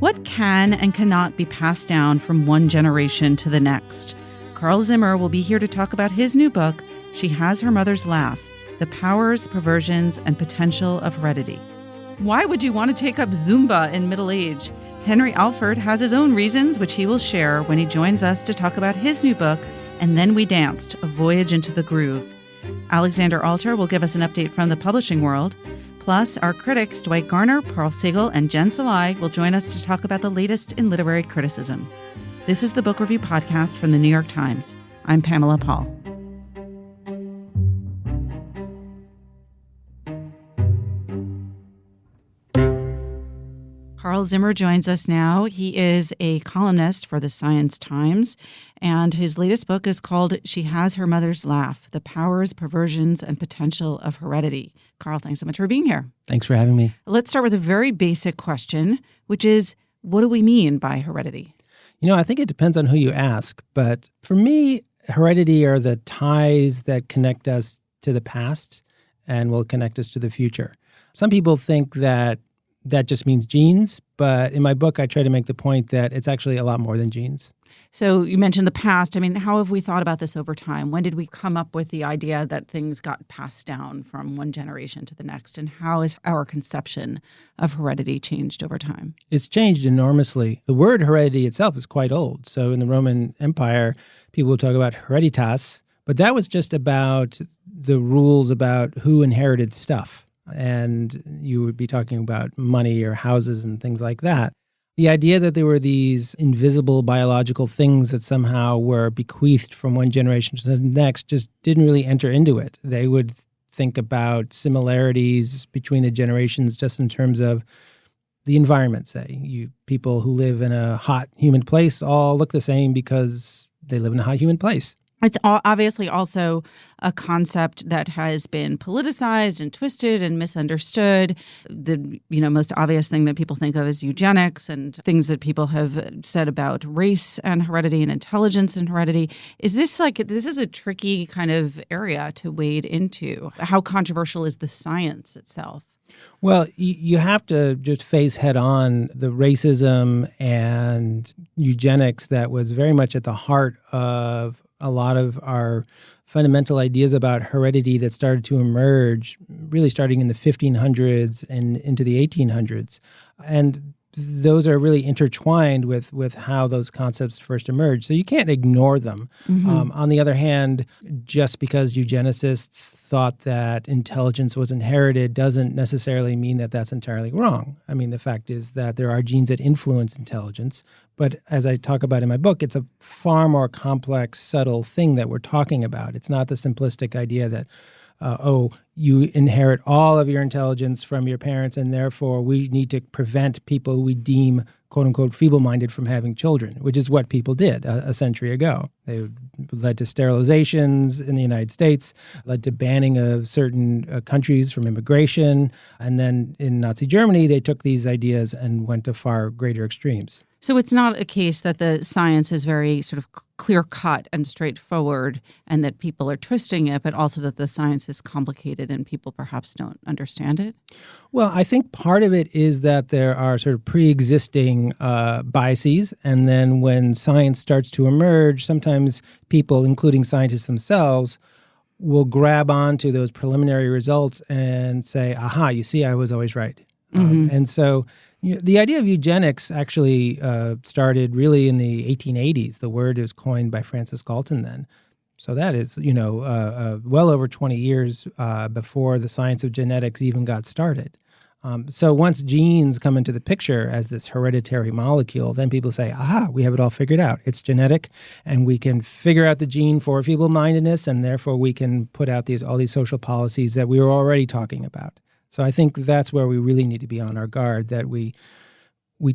What can and cannot be passed down from one generation to the next? Carl Zimmer will be here to talk about his new book, She Has Her Mother's Laugh: The Powers, Perversions, and Potential of Heredity. Why would you want to take up Zumba in middle age? Henry Alford has his own reasons, which he will share when he joins us to talk about his new book, And Then We Danced, A Voyage into the Groove. Alexander Alter will give us an update from the publishing world. Plus, our critics, Dwight Garner, Paul Siegel, and Jen Salai, will join us to talk about the latest in literary criticism. This is the Book Review Podcast from the New York Times. I'm Pamela Paul. Carl Zimmer joins us now. He is a columnist for the Science Times, and his latest book is called She Has Her Mother's Laugh: The Powers, Perversions, and Potential of Heredity. Carl, thanks so much for being here. Thanks for having me. Let's start with a very basic question, which is, what do we mean by heredity? I think it depends on who you ask, but for me, heredity are the ties that connect us to the past and will connect us to the future. Some people think that just means genes, but in my book, I try to make the point that it's actually a lot more than genes. So you mentioned the past. How have we thought about this over time? When did we come up with the idea that things got passed down from one generation to the next? And how has our conception of heredity changed over time? It's changed enormously. The word heredity itself is quite old. So in the Roman Empire, people would talk about hereditas, but that was just about the rules about who inherited stuff. And you would be talking about money or houses and things like that. The idea that there were these invisible biological things that somehow were bequeathed from one generation to the next just didn't really enter into it. They would think about similarities between the generations just in terms of the environment, say. People who live in a hot, humid place all look the same because they live in a hot, humid place. It's obviously also a concept that has been politicized and twisted and misunderstood. The most obvious thing that people think of is eugenics and things that people have said about race and heredity and intelligence and heredity. This is a tricky kind of area to wade into. How controversial is the science itself? Well, you have to just face head on the racism and eugenics that was very much at the heart of a lot of our fundamental ideas about heredity that started to emerge, really starting in the 1500s and into the 1800s. And those are really intertwined with how those concepts first emerged. So you can't ignore them. Mm-hmm. On the other hand, just because eugenicists thought that intelligence was inherited doesn't necessarily mean that that's entirely wrong. The fact is that there are genes that influence intelligence. But as I talk about in my book, it's a far more complex, subtle thing that we're talking about. It's not the simplistic idea that you inherit all of your intelligence from your parents, and therefore we need to prevent people who we deem, quote unquote, feeble-minded from having children, which is what people did a century ago. They led to sterilizations in the United States, led to banning of certain countries from immigration. And then in Nazi Germany, they took these ideas and went to far greater extremes. So it's not a case that the science is very sort of clear-cut and straightforward and that people are twisting it, but also that the science is complicated and people perhaps don't understand it? Well, I think part of it is that there are sort of pre-existing biases, and then when science starts to emerge, sometimes people, including scientists themselves, will grab onto those preliminary results and say, aha, you see, I was always right. Mm-hmm. And so the idea of eugenics actually started really in the 1880s. The word was coined by Francis Galton then. So that is, well over 20 years before the science of genetics even got started. So once genes come into the picture as this hereditary molecule, then people say, aha, we have it all figured out. It's genetic, and we can figure out the gene for feeble-mindedness, and therefore we can put out all these social policies that we were already talking about. So I think that's where we really need to be on our guard, that we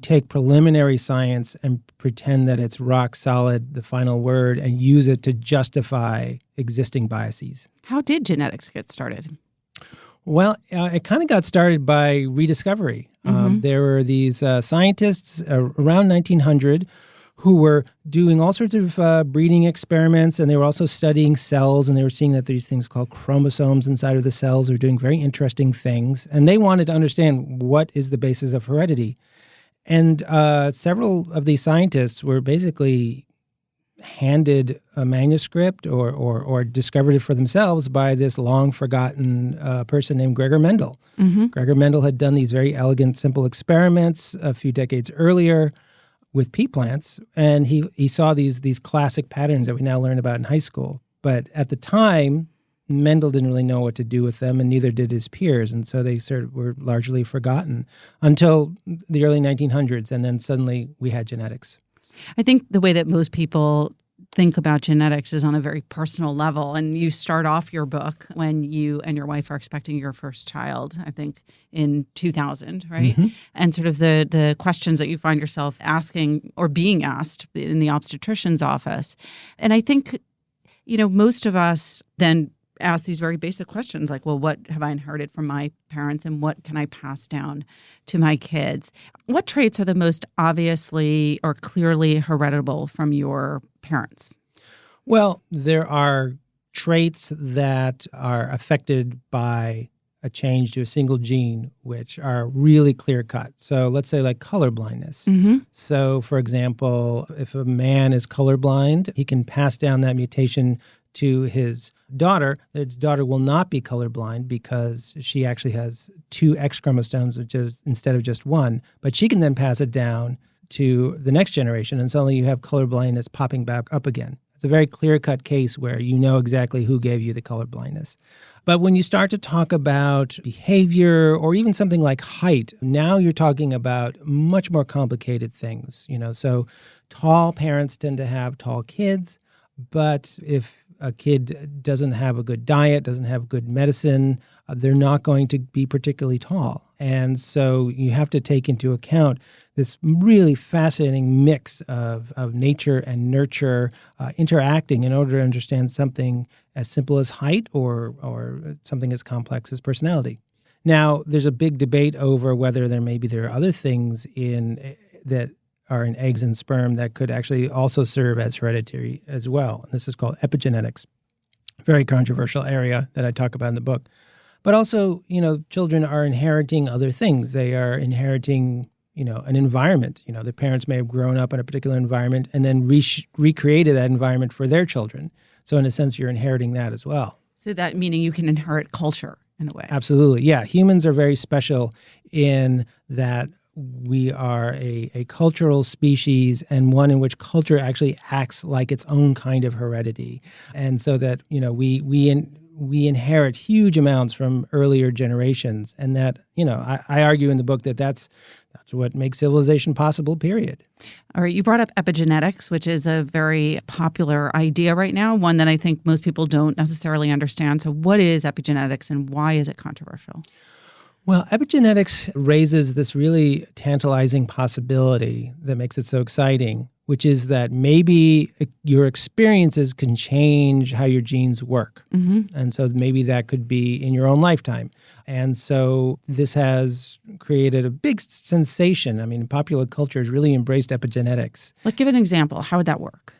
take preliminary science and pretend that it's rock solid, the final word, and use it to justify existing biases. How did genetics get started? Well, it kind of got started by rediscovery. Mm-hmm. There were these scientists around 1900 who were doing all sorts of breeding experiments, and they were also studying cells, and they were seeing that these things called chromosomes inside of the cells are doing very interesting things, and they wanted to understand what is the basis of heredity. And several of these scientists were basically handed a manuscript or discovered it for themselves by this long-forgotten person named Gregor Mendel. Mm-hmm. Gregor Mendel had done these very elegant, simple experiments a few decades earlier with pea plants, and he saw these classic patterns that we now learn about in high school. But at the time, Mendel didn't really know what to do with them, and neither did his peers, and so they sort of were largely forgotten until the early 1900s, and then suddenly we had genetics. I think the way that most people think about genetics is on a very personal level. And you start off your book when you and your wife are expecting your first child, I think in 2000, right? Mm-hmm. And sort of the questions that you find yourself asking or being asked in the obstetrician's office. And I think, most of us then ask these very basic questions like, well, what have I inherited from my parents and what can I pass down to my kids? What traits are the most obviously or clearly heritable from your parents? Well, there are traits that are affected by a change to a single gene, which are really clear cut. So let's say like color blindness. Mm-hmm. So for example, if a man is colorblind, he can pass down that mutation to his daughter. His daughter will not be colorblind because she actually has 2 X chromosomes instead of just 1. But she can then pass it down to the next generation, and suddenly you have colorblindness popping back up again. It's a very clear-cut case where you know exactly who gave you the colorblindness. But when you start to talk about behavior or even something like height, now you're talking about much more complicated things. So tall parents tend to have tall kids, but if a kid doesn't have a good diet, doesn't have good medicine, they're not going to be particularly tall. And so you have to take into account this really fascinating mix of nature and nurture interacting in order to understand something as simple as height or something as complex as personality. Now, there's a big debate over whether there are other things that are in eggs and sperm that could actually also serve as hereditary as well. And this is called epigenetics. Very controversial area that I talk about in the book. But also, children are inheriting other things. They are inheriting, an environment. The parents may have grown up in a particular environment and then recreated that environment for their children. So in a sense, you're inheriting that as well. So that meaning you can inherit culture in a way. Absolutely. Yeah. Humans are very special in that we are a cultural species and one in which culture actually acts like its own kind of heredity. And so that, we inherit huge amounts from earlier generations. And that, I argue in the book that's what makes civilization possible, period. All right. You brought up epigenetics, which is a very popular idea right now, one that I think most people don't necessarily understand. So what is epigenetics and why is it controversial? Well, epigenetics raises this really tantalizing possibility that makes it so exciting, which is that maybe your experiences can change how your genes work. Mm-hmm. And so maybe that could be in your own lifetime. And so this has created a big sensation. I mean, popular culture has really embraced epigenetics. Give an example. How would that work?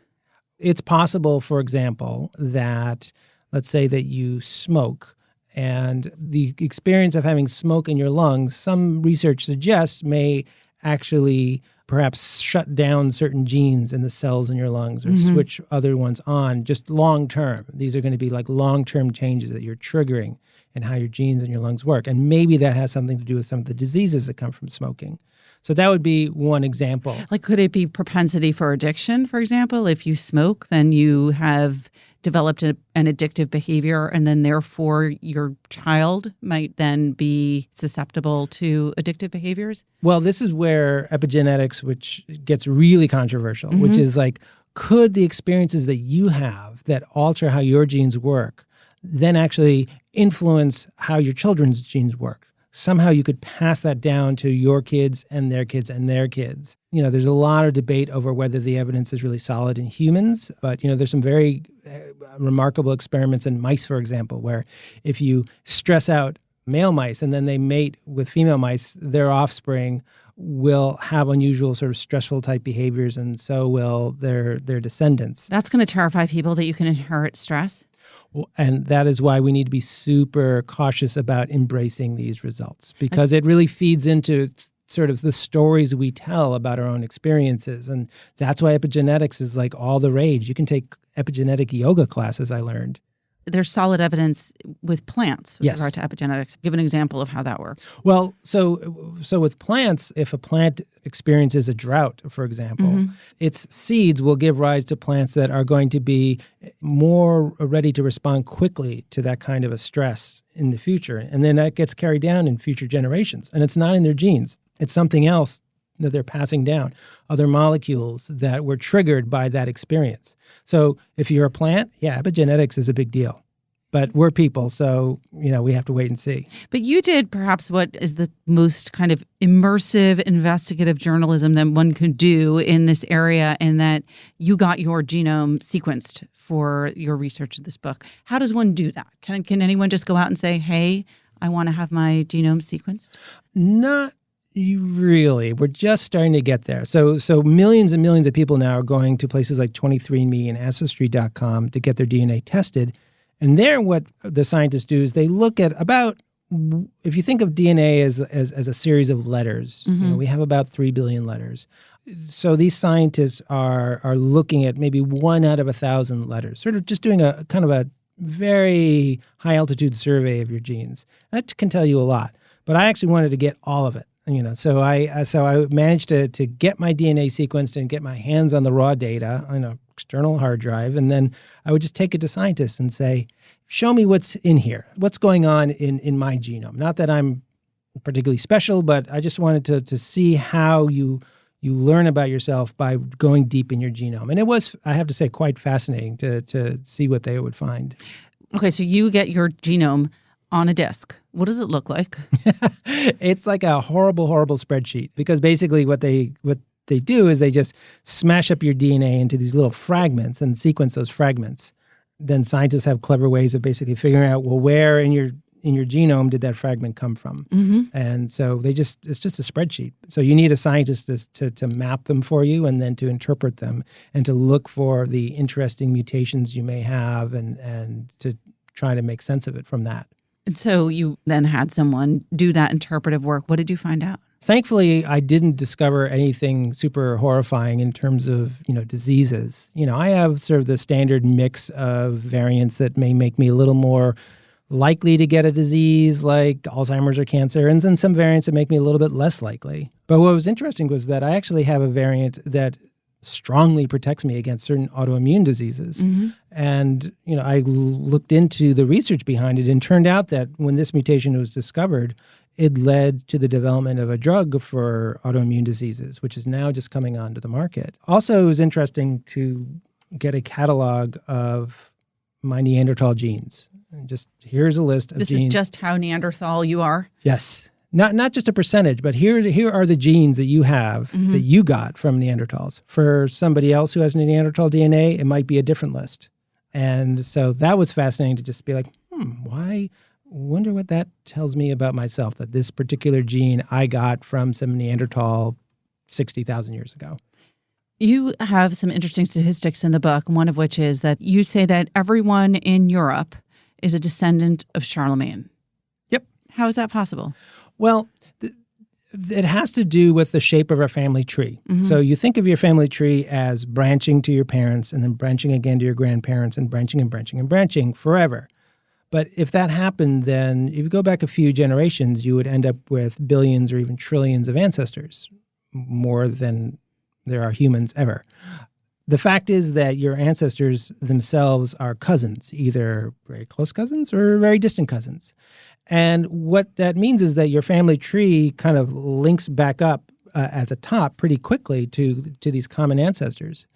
It's possible, for example, that let's say that you smoke. And the experience of having smoke in your lungs, some research suggests, may actually perhaps shut down certain genes in the cells in your lungs or switch other ones on just long term. These are going to be like long-term changes that you're triggering in how your genes in your lungs work. And maybe that has something to do with some of the diseases that come from smoking. So that would be one example. Could it be propensity for addiction, for example? If you smoke, then you have developed an addictive behavior, and then therefore your child might then be susceptible to addictive behaviors? Well, this is where epigenetics, which gets really controversial, which is could the experiences that you have that alter how your genes work then actually influence how your children's genes work? Somehow you could pass that down to your kids and their kids and their kids. There's a lot of debate over whether the evidence is really solid in humans, but, there's some very remarkable experiments in mice, for example, where if you stress out male mice and then they mate with female mice, their offspring will have unusual sort of stressful type behaviors, and so will their descendants. That's going to terrify people that you can inherit stress. And that is why we need to be super cautious about embracing these results, because it really feeds into sort of the stories we tell about our own experiences. And that's why epigenetics is like all the rage. You can take epigenetic yoga classes, I learned. There's solid evidence with plants with Yes. regard to epigenetics. Give an example of how that works. Well, so with plants, if a plant experiences a drought, for example, its seeds will give rise to plants that are going to be more ready to respond quickly to that kind of a stress in the future. And then that gets carried down in future generations. And it's not in their genes. It's something else that they're passing down, other molecules that were triggered by that experience. So if you're a plant, yeah, epigenetics is a big deal. But we're people, so, we have to wait and see. But you did perhaps what is the most kind of immersive investigative journalism that one could do in this area, in that you got your genome sequenced for your research of this book. How does one do that? Can anyone just go out and say, hey, I want to have my genome sequenced? Not really. We're just starting to get there. So millions and millions of people now are going to places like 23andMe and Ancestry.com to get their DNA tested. And there, what the scientists do is they look at about, if you think of DNA as a series of letters, we have about 3 billion letters. So these scientists are looking at maybe 1 out of 1,000 letters, sort of just doing a kind of a very high altitude survey of your genes. That can tell you a lot. But I actually wanted to get all of it. So I managed to get my DNA sequenced and get my hands on the raw data on an external hard drive. And then I would just take it to scientists and say, show me what's in here, what's going on in my genome. Not that I'm particularly special, but I just wanted to see how you learn about yourself by going deep in your genome. And it was, I have to say, quite fascinating to see what they would find. Okay, so you get your genome on a disk. What does it look like? It's like a horrible, horrible spreadsheet, because basically what they do is they just smash up your DNA into these little fragments and sequence those fragments. Then scientists have clever ways of basically figuring out, well, where in your genome did that fragment come from? And so it's just a spreadsheet. So you need a scientist to map them for you and then to interpret them and to look for the interesting mutations you may have and to try to make sense of it from that. And so you then had someone do that interpretive work. What did you find out? Thankfully, I didn't discover anything super horrifying in terms of, diseases. I have sort of the standard mix of variants that may make me a little more likely to get a disease like Alzheimer's or cancer, and then some variants that make me a little bit less likely. But what was interesting was that I actually have a variant that strongly protects me against certain autoimmune diseases. And, I looked into the research behind it, and turned out that when this mutation was discovered, it led to the development of a drug for autoimmune diseases, which is now just coming onto the market. Also, it was interesting to get a catalog of my Neanderthal genes. And just here's a list of genes. This is just how Neanderthal you are? Yes. Not just a percentage, but here are the genes that you have that you got from Neanderthals. For somebody else who has Neanderthal DNA, it might be a different list. And so that was fascinating to just be like, why? Wonder what that tells me about myself, that this particular gene I got from some Neanderthal 60,000 years ago. You have some interesting statistics in the book, one of which is that you say that everyone in Europe is a descendant of Charlemagne. Yep. How is that possible? Well, it has to do with the shape of our family tree. So you think of your family tree as branching to your parents and then branching again to your grandparents and branching and branching and branching forever. But if that happened, then if you go back a few generations, you would end up with billions or even trillions of ancestors, more than there are humans ever. The fact is that your ancestors themselves are cousins, either very close cousins or very distant cousins. And what that means is that your family tree kind of links back up at the top pretty quickly to these common ancestors.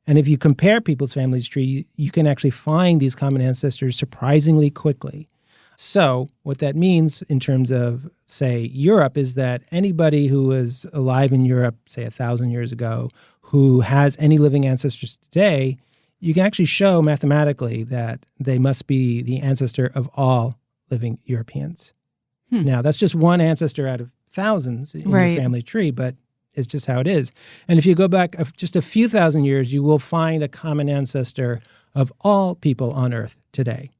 And if you compare people's family tree, you can actually find these common ancestors surprisingly quickly. So what that means in terms of, say, Europe is that anybody who was alive in Europe, say 1,000 years ago, who has any living ancestors today, you can actually show mathematically that they must be the ancestor of all living Europeans. Now, that's just one ancestor out of thousands in your family tree, but it's just how it is. And if you go back just a few thousand years, you will find a common ancestor of all people on Earth today,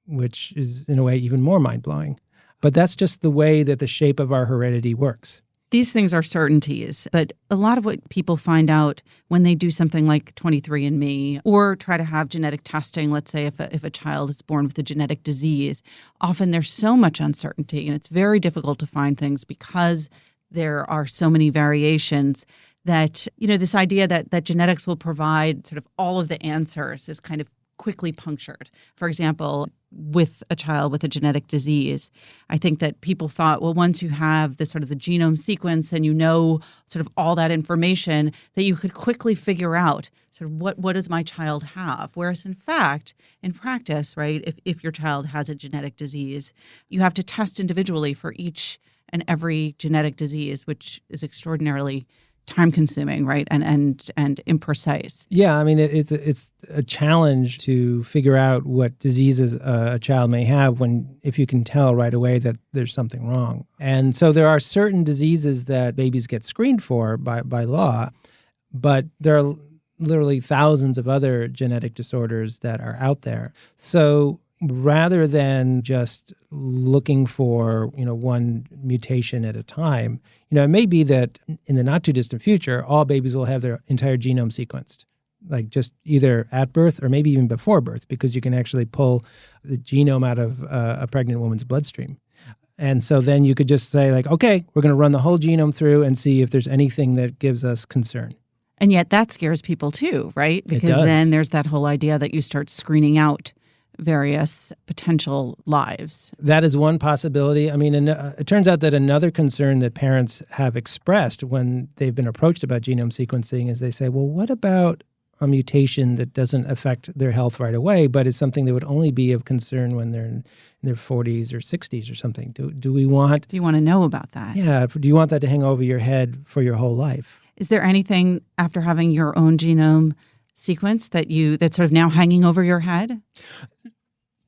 which is, in a way, even more mind-blowing. But that's just the way that the shape of our heredity works. These things are certainties, but a lot of what people find out when they do something like 23andMe or try to have genetic testing, let's say if a child is born with a genetic disease, often there's so much uncertainty and it's very difficult to find things because there are so many variations that, this idea that genetics will provide sort of all of the answers is kind of quickly punctured. For example, with a child with a genetic disease, I think that people thought, well, once you have the sort of the genome sequence and sort of all that information, that you could quickly figure out sort of what does my child have? Whereas in fact, in practice, right, if your child has a genetic disease, you have to test individually for each and every genetic disease, which is extraordinarily time-consuming, right, and imprecise. Yeah, I mean, it's a challenge to figure out what diseases a child may have if you can tell right away that there's something wrong. And so there are certain diseases that babies get screened for by law, but there are literally thousands of other genetic disorders that are out there. So rather than just looking for, one mutation at a time, it may be that in the not too distant future, all babies will have their entire genome sequenced, like just either at birth or maybe even before birth, because you can actually pull the genome out of a pregnant woman's bloodstream. And so then you could just say like, okay, we're going to run the whole genome through and see if there's anything that gives us concern. And yet that scares people too, right? Because then there's that whole idea that you start screening out various potential lives. That is one possibility. I mean, it turns out that another concern that parents have expressed when they've been approached about genome sequencing is they say, well, what about a mutation that doesn't affect their health right away, but is something that would only be of concern when they're in their 40s or 60s or something? Do you want to know about that? Yeah. Do you want that to hang over your head for your whole life? Is there anything after having your own genome sequence that's sort of now hanging over your head?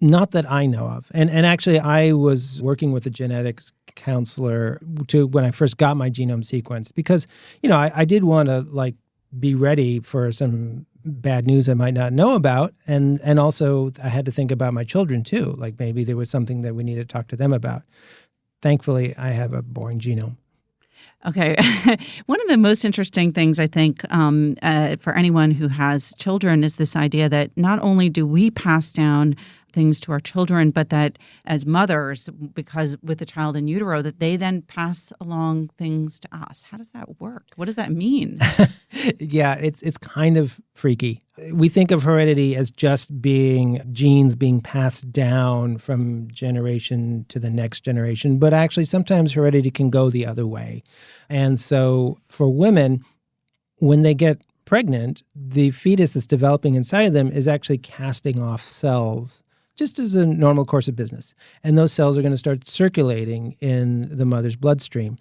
Not that I know of. And actually, I was working with a genetics counselor when I first got my genome sequenced because, I did want to be ready for some bad news I might not know about. And also I had to think about my children too. Like maybe there was something that we needed to talk to them about. Thankfully, I have a boring genome. Okay. One of the most interesting things, I think, for anyone who has children is this idea that not only do we pass down things to our children, but that as mothers, because with the child in utero, that they then pass along things to us. How does that work? What does that mean? Yeah, it's kind of freaky. We think of heredity as just being genes being passed down from generation to the next generation, but actually sometimes heredity can go the other way. And so for women, when they get pregnant, the fetus that's developing inside of them is actually casting off cells just as a normal course of business. And those cells are going to start circulating in the mother's bloodstream.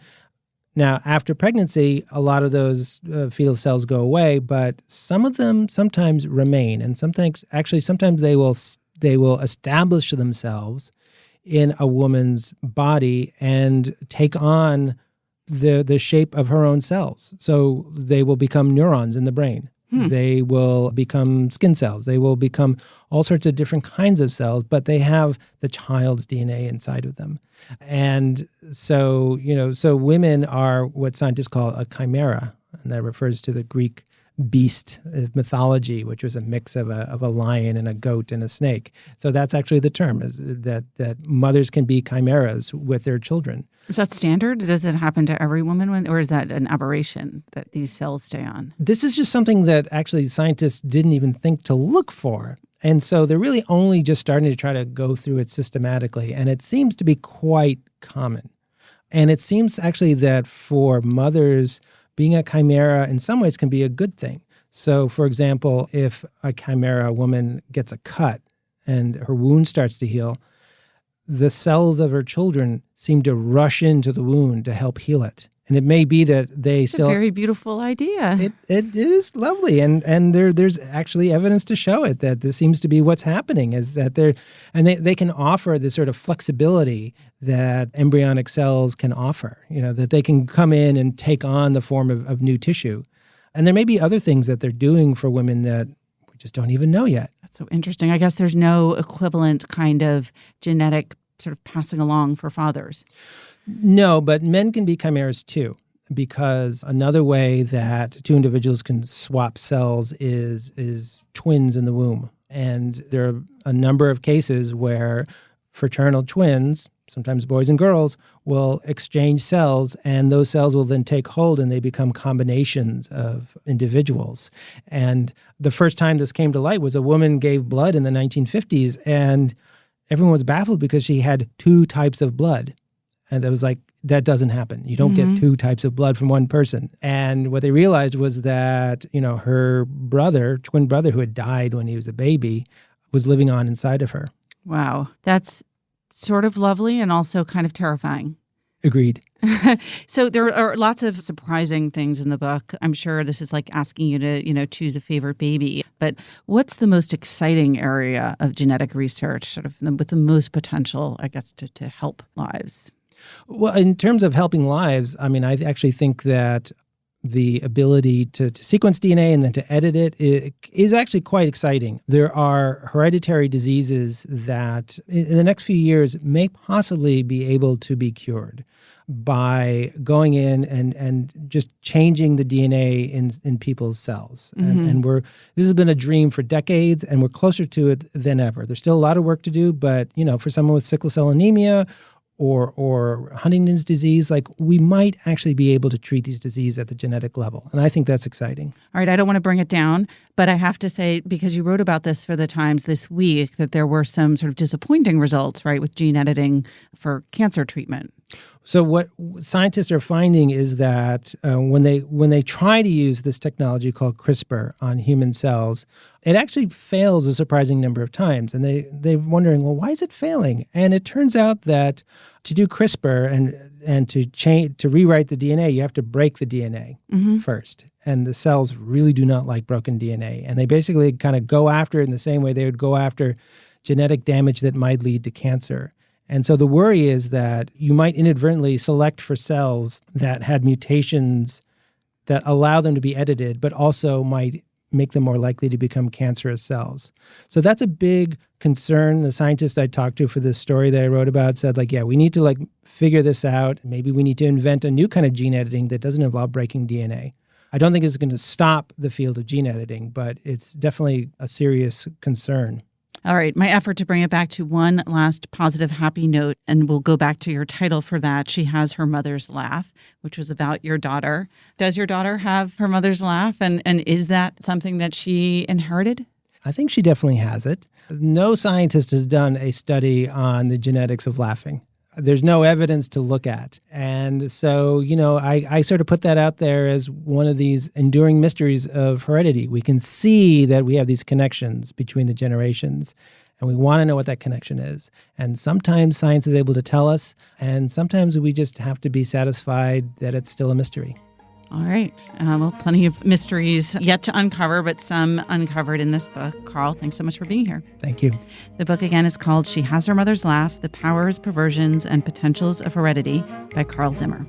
Now, after pregnancy, a lot of those fetal cells go away, but some of them sometimes remain. And sometimes they will establish themselves in a woman's body and take on the shape of her own cells. So they will become neurons in the brain. They will become skin cells. They will become all sorts of different kinds of cells, but they have the child's DNA inside of them. And so, so women are what scientists call a chimera, and that refers to the Greek beast of mythology, which was a mix of a lion and a goat and a snake. So that's actually the term, is that mothers can be chimeras with their children. Is that standard? Does it happen to every woman, or is that an aberration that these cells stay on? This is just something that actually scientists didn't even think to look for. And so they're really only just starting to try to go through it systematically. And it seems to be quite common. And it seems actually that for mothers, being a chimera in some ways can be a good thing. So, for example, if a chimera woman gets a cut and her wound starts to heal, the cells of her children seem to rush into the wound to help heal it. And it may be that they It's a very beautiful idea. It is lovely. And there's actually evidence to show it, that this seems to be what's happening, is that they can offer this sort of flexibility that embryonic cells can offer, that they can come in and take on the form of new tissue. And there may be other things that they're doing for women that we just don't even know yet. That's so interesting. I guess there's no equivalent kind of genetic sort of passing along for fathers. No, but men can be chimeras too. because another way that two individuals can swap cells is twins in the womb. And there are a number of cases where fraternal twins, sometimes boys and girls, will exchange cells, and those cells will then take hold and they become combinations of individuals. And the first time this came to light was a woman gave blood in the 1950s, and everyone was baffled because she had two types of blood. And it was like, that doesn't happen. You don't get two types of blood from one person. And what they realized was that, her brother, twin brother who had died when he was a baby, was living on inside of her. Wow. That's sort of lovely and also kind of terrifying. Agreed. So there are lots of surprising things in the book. I'm sure this is like asking you to, choose a favorite baby. But what's the most exciting area of genetic research, sort of with the most potential, I guess, to help lives? Well, in terms of helping lives, I actually think that the ability to sequence DNA and then to edit it is actually quite exciting. There are hereditary diseases that in the next few years may possibly be able to be cured by going in and just changing the DNA in people's cells. And this has been a dream for decades, and we're closer to it than ever. There's still a lot of work to do, but for someone with sickle cell anemia or Huntington's disease, we might actually be able to treat these diseases at the genetic level. And I think that's exciting. All right, I don't want to bring it down, but I have to say, because you wrote about this for the Times this week, that there were some sort of disappointing results, right, with gene editing for cancer treatment. So what scientists are finding is that when they try to use this technology called CRISPR on human cells, it actually fails a surprising number of times. And they're wondering, well, why is it failing? And it turns out that to do CRISPR and to rewrite the DNA, you have to break the DNA first. And the cells really do not like broken DNA. And they basically kind of go after it in the same way they would go after genetic damage that might lead to cancer. And so the worry is that you might inadvertently select for cells that had mutations that allow them to be edited, but also might make them more likely to become cancerous cells. So that's a big concern. The scientists I talked to for this story that I wrote about said, we need to figure this out. Maybe we need to invent a new kind of gene editing that doesn't involve breaking DNA. I don't think it's going to stop the field of gene editing, but it's definitely a serious concern. All right, my effort to bring it back to one last positive, happy note, and we'll go back to your title for that. She Has Her Mother's Laugh, which was about your daughter. Does your daughter have her mother's laugh, and is that something that she inherited? I think she definitely has it. No scientist has done a study on the genetics of laughing. There's no evidence to look at. And so, I sort of put that out there as one of these enduring mysteries of heredity. We can see that we have these connections between the generations, and we want to know what that connection is. And sometimes science is able to tell us, and sometimes we just have to be satisfied that it's still a mystery. All right. Well, plenty of mysteries yet to uncover, but some uncovered in this book. Carl, thanks so much for being here. Thank you. The book, again, is called She Has Her Mother's Laugh, The Powers, Perversions, and Potentials of Heredity by Carl Zimmer.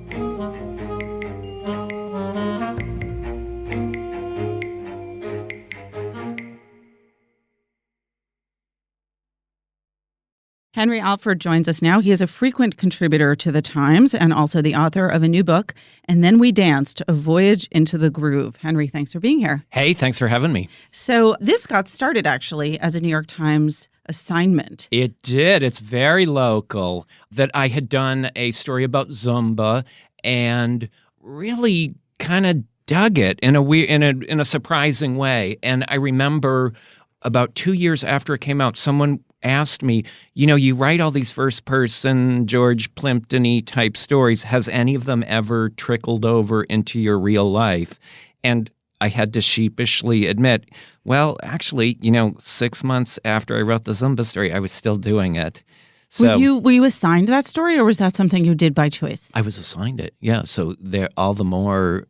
Henry Alford joins us now. He is a frequent contributor to The Times and also the author of a new book, And Then We Danced, A Voyage into the Groove. Henry, thanks for being here. Hey, thanks for having me. So this got started actually as a New York Times assignment. It did. It's very local. That I had done a story about Zumba and really kind of dug it in a surprising way. And I remember about 2 years after it came out, someone asked me, you write all these first-person George Plimpton-y type stories. Has any of them ever trickled over into your real life? And I had to sheepishly admit, well, actually, 6 months after I wrote the Zumba story, I was still doing it. So were you assigned that story, or was that something you did by choice? I was assigned it, yeah. So they're all the more,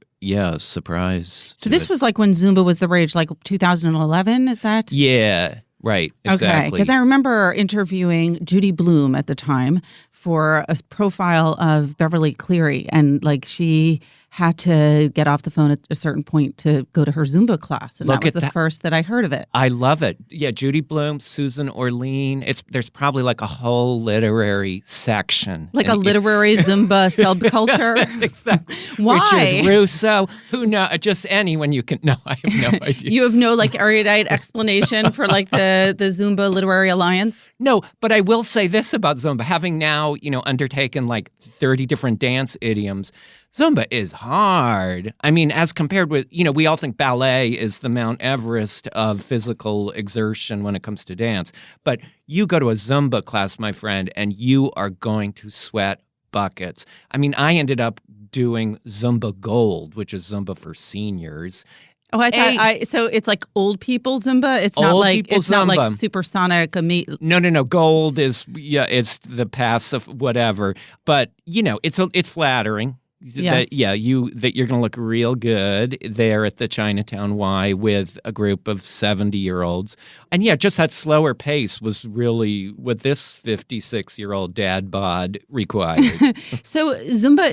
surprise. So this was like when Zumba was the rage, like 2011, is that? Yeah. Right, exactly. Okay, because I remember interviewing Judy Bloom at the time for a profile of Beverly Cleary, and like she had to get off the phone at a certain point to go to her Zumba class, and that was the first that I heard of it. I love it. Yeah, Judy Blume, Susan Orlean. There's probably like a whole literary section, like a literary Zumba subculture. Exactly. Why? Richard Russo. Who knows? Just anyone you can. No, I have no idea. You have no like erudite explanation for like the Zumba Literary Alliance? No, but I will say this about Zumba. Having now, undertaken like 30 different dance idioms, Zumba is hard. I mean, as compared with, we all think ballet is the Mount Everest of physical exertion when it comes to dance. But you go to a Zumba class, my friend, and you are going to sweat buckets. I mean, I ended up doing Zumba Gold, which is Zumba for seniors. Oh, I thought so it's like old people Zumba. It's not like not like supersonic. No. Gold is it's the passive whatever. But it's flattering. Yes. That you're going to look real good there at the Chinatown Y with a group of 70-year-olds. And just that slower pace was really what this 56-year-old dad bod required. So Zumba,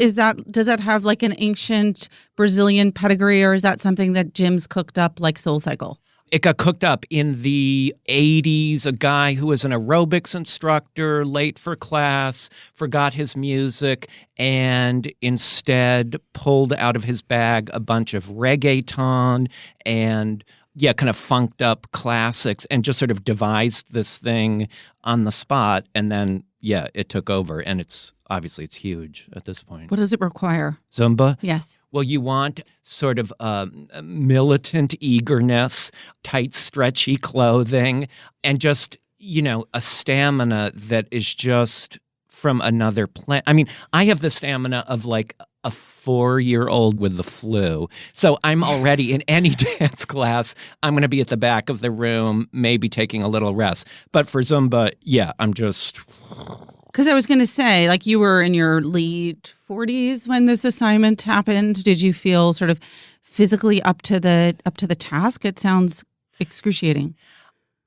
does that have like an ancient Brazilian pedigree, or is that something that gyms cooked up like SoulCycle? It got cooked up in the 80s. A guy who was an aerobics instructor, late for class, forgot his music, and instead pulled out of his bag a bunch of reggaeton and kind of funked up classics, and just sort of devised this thing on the spot. And then, it took over, and it's huge at this point. What does it require? Zumba? Yes. Well, you want sort of militant eagerness, tight, stretchy clothing, and just, a stamina that is just from another planet. I mean, I have the stamina of like a 4-year-old with the flu. So I'm already in any dance class, I'm going to be at the back of the room, maybe taking a little rest. But for Zumba, I'm just... Because I was going to say, like, you were in your late 40s when this assignment happened. Did you feel sort of physically up to the task? It sounds excruciating.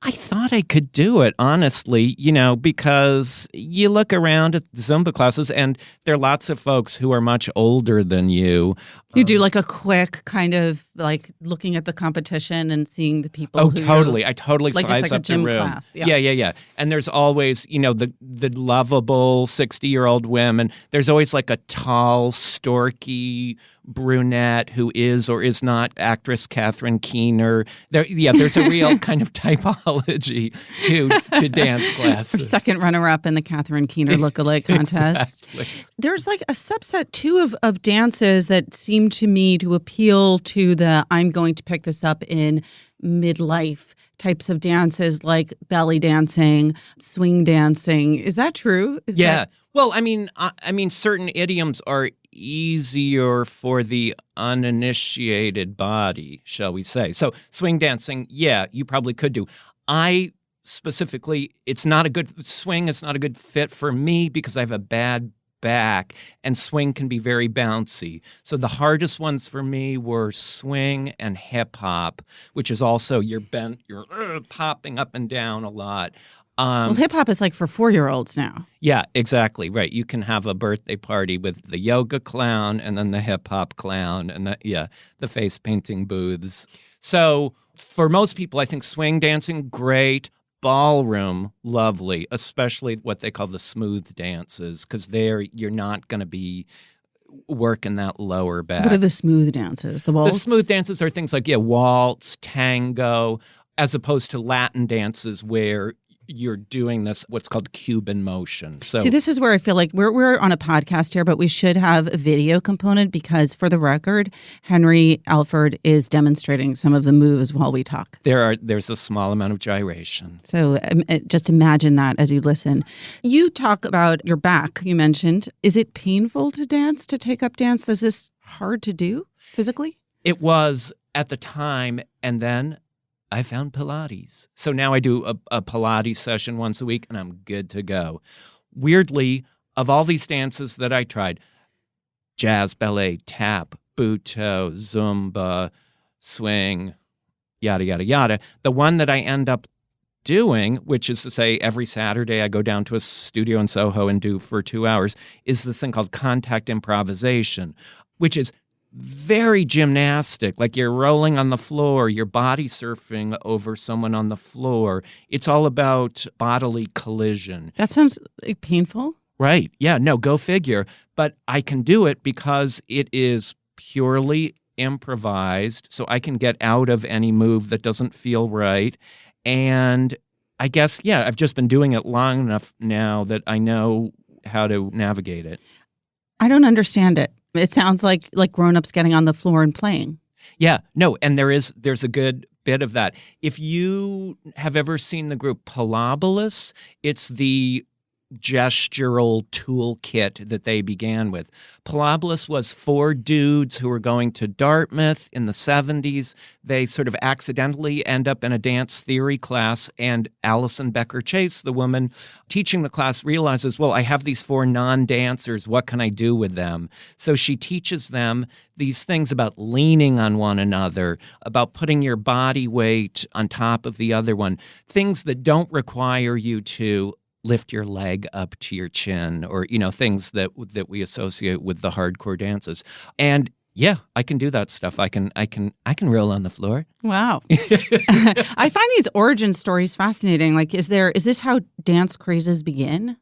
I thought I could do it, honestly, because you look around at Zumba classes and there are lots of folks who are much older than you. You do like a quick kind of like looking at the competition and seeing the people. Oh, totally. I totally like size it's like up a gym the room. Class. Yeah. And there's always, the lovable 60-year-old women. There's always like a tall, storky brunette who is or is not actress Catherine Keener. There's a real kind of typology to dance classes. Second runner-up in the Catherine Keener lookalike contest. Exactly. There's like a subset too of dances that seem to me to appeal to the I'm going to pick this up in midlife types of dances, like belly dancing, swing dancing. Is that true? Well, I mean, certain idioms are easier for the uninitiated body, shall we say. So swing dancing, you probably could do. I specifically, swing is not a good fit for me because I have a bad back, and swing can be very bouncy. So the hardest ones for me were swing and hip hop, which is also you're popping up and down a lot. Well, hip hop is like for 4-year-olds now. Yeah, exactly. Right. You can have a birthday party with the yoga clown and then the hip hop clown and the face painting booths. So for most people, I think swing dancing, great. Ballroom, lovely, especially what they call the smooth dances, because there you're not going to be working that lower back. What are the smooth dances? The waltz? The smooth dances are things like waltz, tango, as opposed to Latin dances where you're doing this, what's called Cuban motion. So, see, this is where I feel like we're on a podcast here, but we should have a video component because, for the record, Henry Alford is demonstrating some of the moves while we talk. There's a small amount of gyration. So just imagine that as you listen. You talk about your back, you mentioned. Is it painful to dance, to take up dance? Is this hard to do physically? It was at the time, and then I found Pilates. So now I do a Pilates session once a week, and I'm good to go. Weirdly, of all these dances that I tried, jazz, ballet, tap, Buto, Zumba, swing, yada, yada, yada, the one that I end up doing, which is to say every Saturday I go down to a studio in Soho and do for 2 hours, is this thing called contact improvisation, which is very gymnastic, like you're rolling on the floor, you're body surfing over someone on the floor. It's all about bodily collision. That sounds painful. Right. Yeah, no, go figure. But I can do it because it is purely improvised, so I can get out of any move that doesn't feel right. And I guess, yeah, I've just been doing it long enough now that I know how to navigate it. I don't understand it. It sounds like grown-ups getting on the floor and playing. Yeah, no, and there's a good bit of that. If you have ever seen the group Pilobolus, it's the gestural toolkit that they began with. Pilobolus was 4 dudes who were going to Dartmouth in the 70s. They sort of accidentally end up in a dance theory class, and Alison Becker Chase, the woman teaching the class, realizes, well, I have these 4 non-dancers. What can I do with them? So she teaches them these things about leaning on one another, about putting your body weight on top of the other one, things that don't require you to lift your leg up to your chin, or, things that we associate with the hardcore dances. And yeah, I can do that stuff. I can roll on the floor. Wow. I find these origin stories fascinating. Like, is this how dance crazes begin?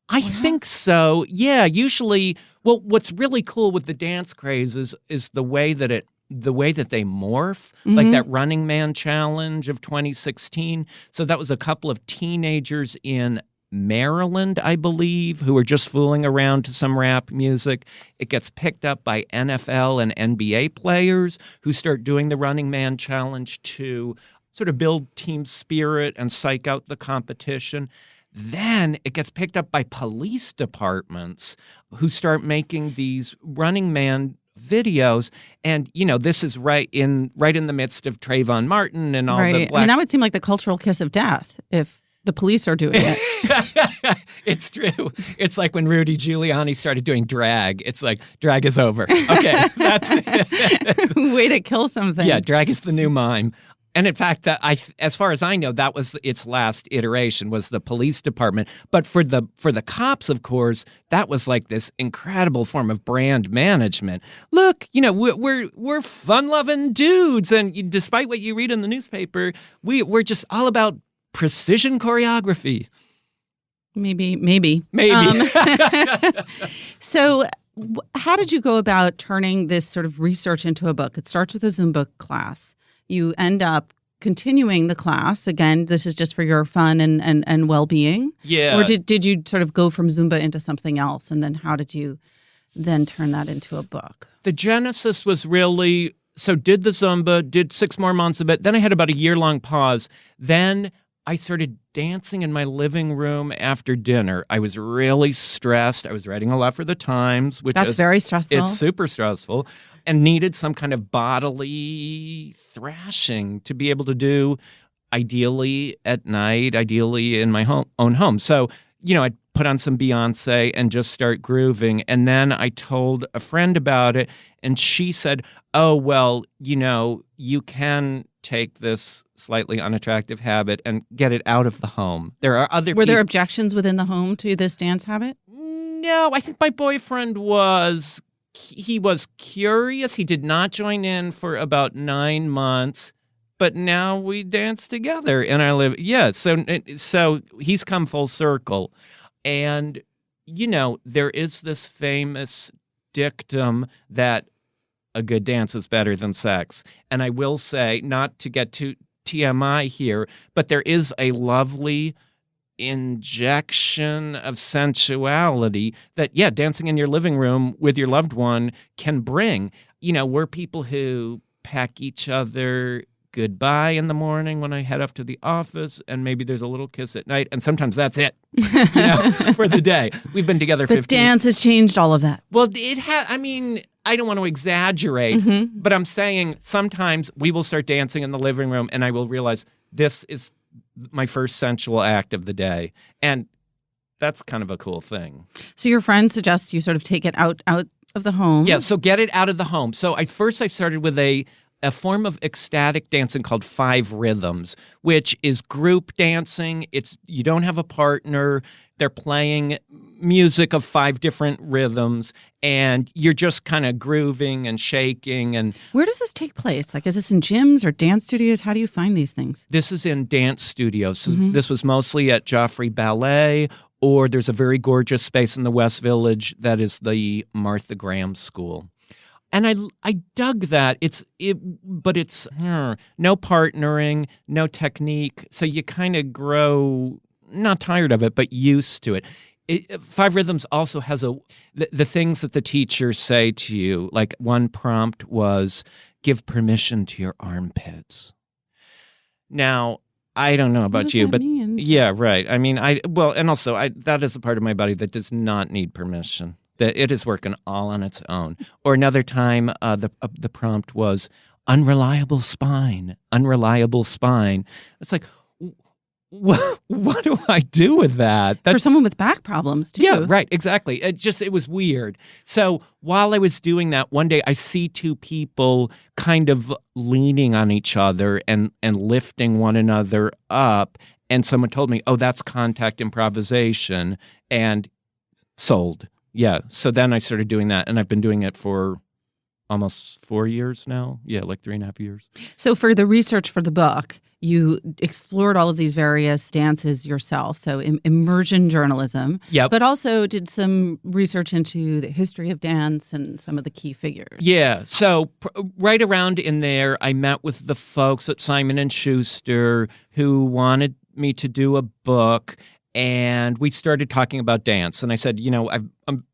I think so. Yeah, usually, well, what's really cool with the dance crazes is the way that they morph, like that Running Man challenge of 2016. So that was a couple of teenagers in Maryland, I believe, who were just fooling around to some rap music. It gets picked up by NFL and NBA players who start doing the Running Man challenge to sort of build team spirit and psych out the competition. Then it gets picked up by police departments who start making these Running Man videos, and this is right in the midst of Trayvon Martin and all the black. I mean, that would seem like the cultural kiss of death if the police are doing it. It's true. It's like when Rudy Giuliani started doing drag. It's like, drag is over. Okay, that's it. Way to kill something. Yeah, drag is the new mime. And in fact, as far as I know, that was its last iteration, was the police department. But for the cops, of course, that was like this incredible form of brand management. Look, we're fun-loving dudes, and despite what you read in the newspaper, we're just all about precision choreography. Maybe. So how did you go about turning this sort of research into a book? It starts with a Zumba class. You end up continuing the class. Again, this is just for your fun and well-being. Yeah. Or did you sort of go from Zumba into something else? And then how did you then turn that into a book? The genesis was really, so did the Zumba, did 6 more months of it. Then I had about a year-long pause. Then I started dancing in my living room after dinner. I was really stressed. I was writing a lot for the Times, which That's very stressful. It's super stressful, and needed some kind of bodily thrashing to be able to do, ideally at night, ideally in my own home. So, I'd put on some Beyonce and just start grooving. And then I told a friend about it, and she said, oh, well, you can take this slightly unattractive habit and get it out of the home. There are other Were there objections within the home to this dance habit? No, I think my boyfriend was curious. He did not join in for about 9 months, but now we dance together and I live. Yeah, so he's come full circle. And, there is this famous dictum that a good dance is better than sex. And I will say, not to get too TMI here, but there is a lovely injection of sensuality that, dancing in your living room with your loved one can bring. We're people who pack each other goodbye in the morning when I head up to the office, and maybe there's a little kiss at night, and sometimes that's it, for the day. We've been together 15 But dance has changed all of that. Well, I don't want to exaggerate, but I'm saying sometimes we will start dancing in the living room, and I will realize this is my first sensual act of the day. And that's kind of a cool thing. So your friend suggests you sort of take it out of the home. Yeah, so get it out of the home. So first I started with a a form of ecstatic dancing called 5 rhythms, which is group dancing. You don't have a partner. They're playing music of 5 different rhythms, and you're just kind of grooving and shaking. And where does this take place? Like, is this in gyms or dance studios? How do you find these things? this is in dance studios. So this was mostly at Joffrey Ballet, or there's a very gorgeous space in the West Village that is the Martha Graham School. And I dug that. But it's no partnering, no technique. So you kind of grow, not tired of it, but used to it. 5 Rhythms also has the things that the teachers say to you. Like one prompt was, give permission to your armpits. Now, I don't know about you, but mean? Yeah, right. I mean, that is a part of my body that does not need permission. That it is working all on its own. Or another time, the prompt was unreliable spine. It's like, what do I do with that? For someone with back problems, too. Yeah, right, exactly. It was weird. So while I was doing that, one day I see 2 people kind of leaning on each other and lifting one another up. And someone told me, oh, that's contact improvisation, and sold. Yeah, so then I started doing that, and I've been doing it for almost 4 years now. Yeah, like 3.5 years. So for the research for the book, you explored all of these various dances yourself, so immersion journalism, but also did some research into the history of dance and some of the key figures. Yeah, so right around in there, I met with the folks at Simon & Schuster who wanted me to do a book. And we started talking about dance. And I said, I've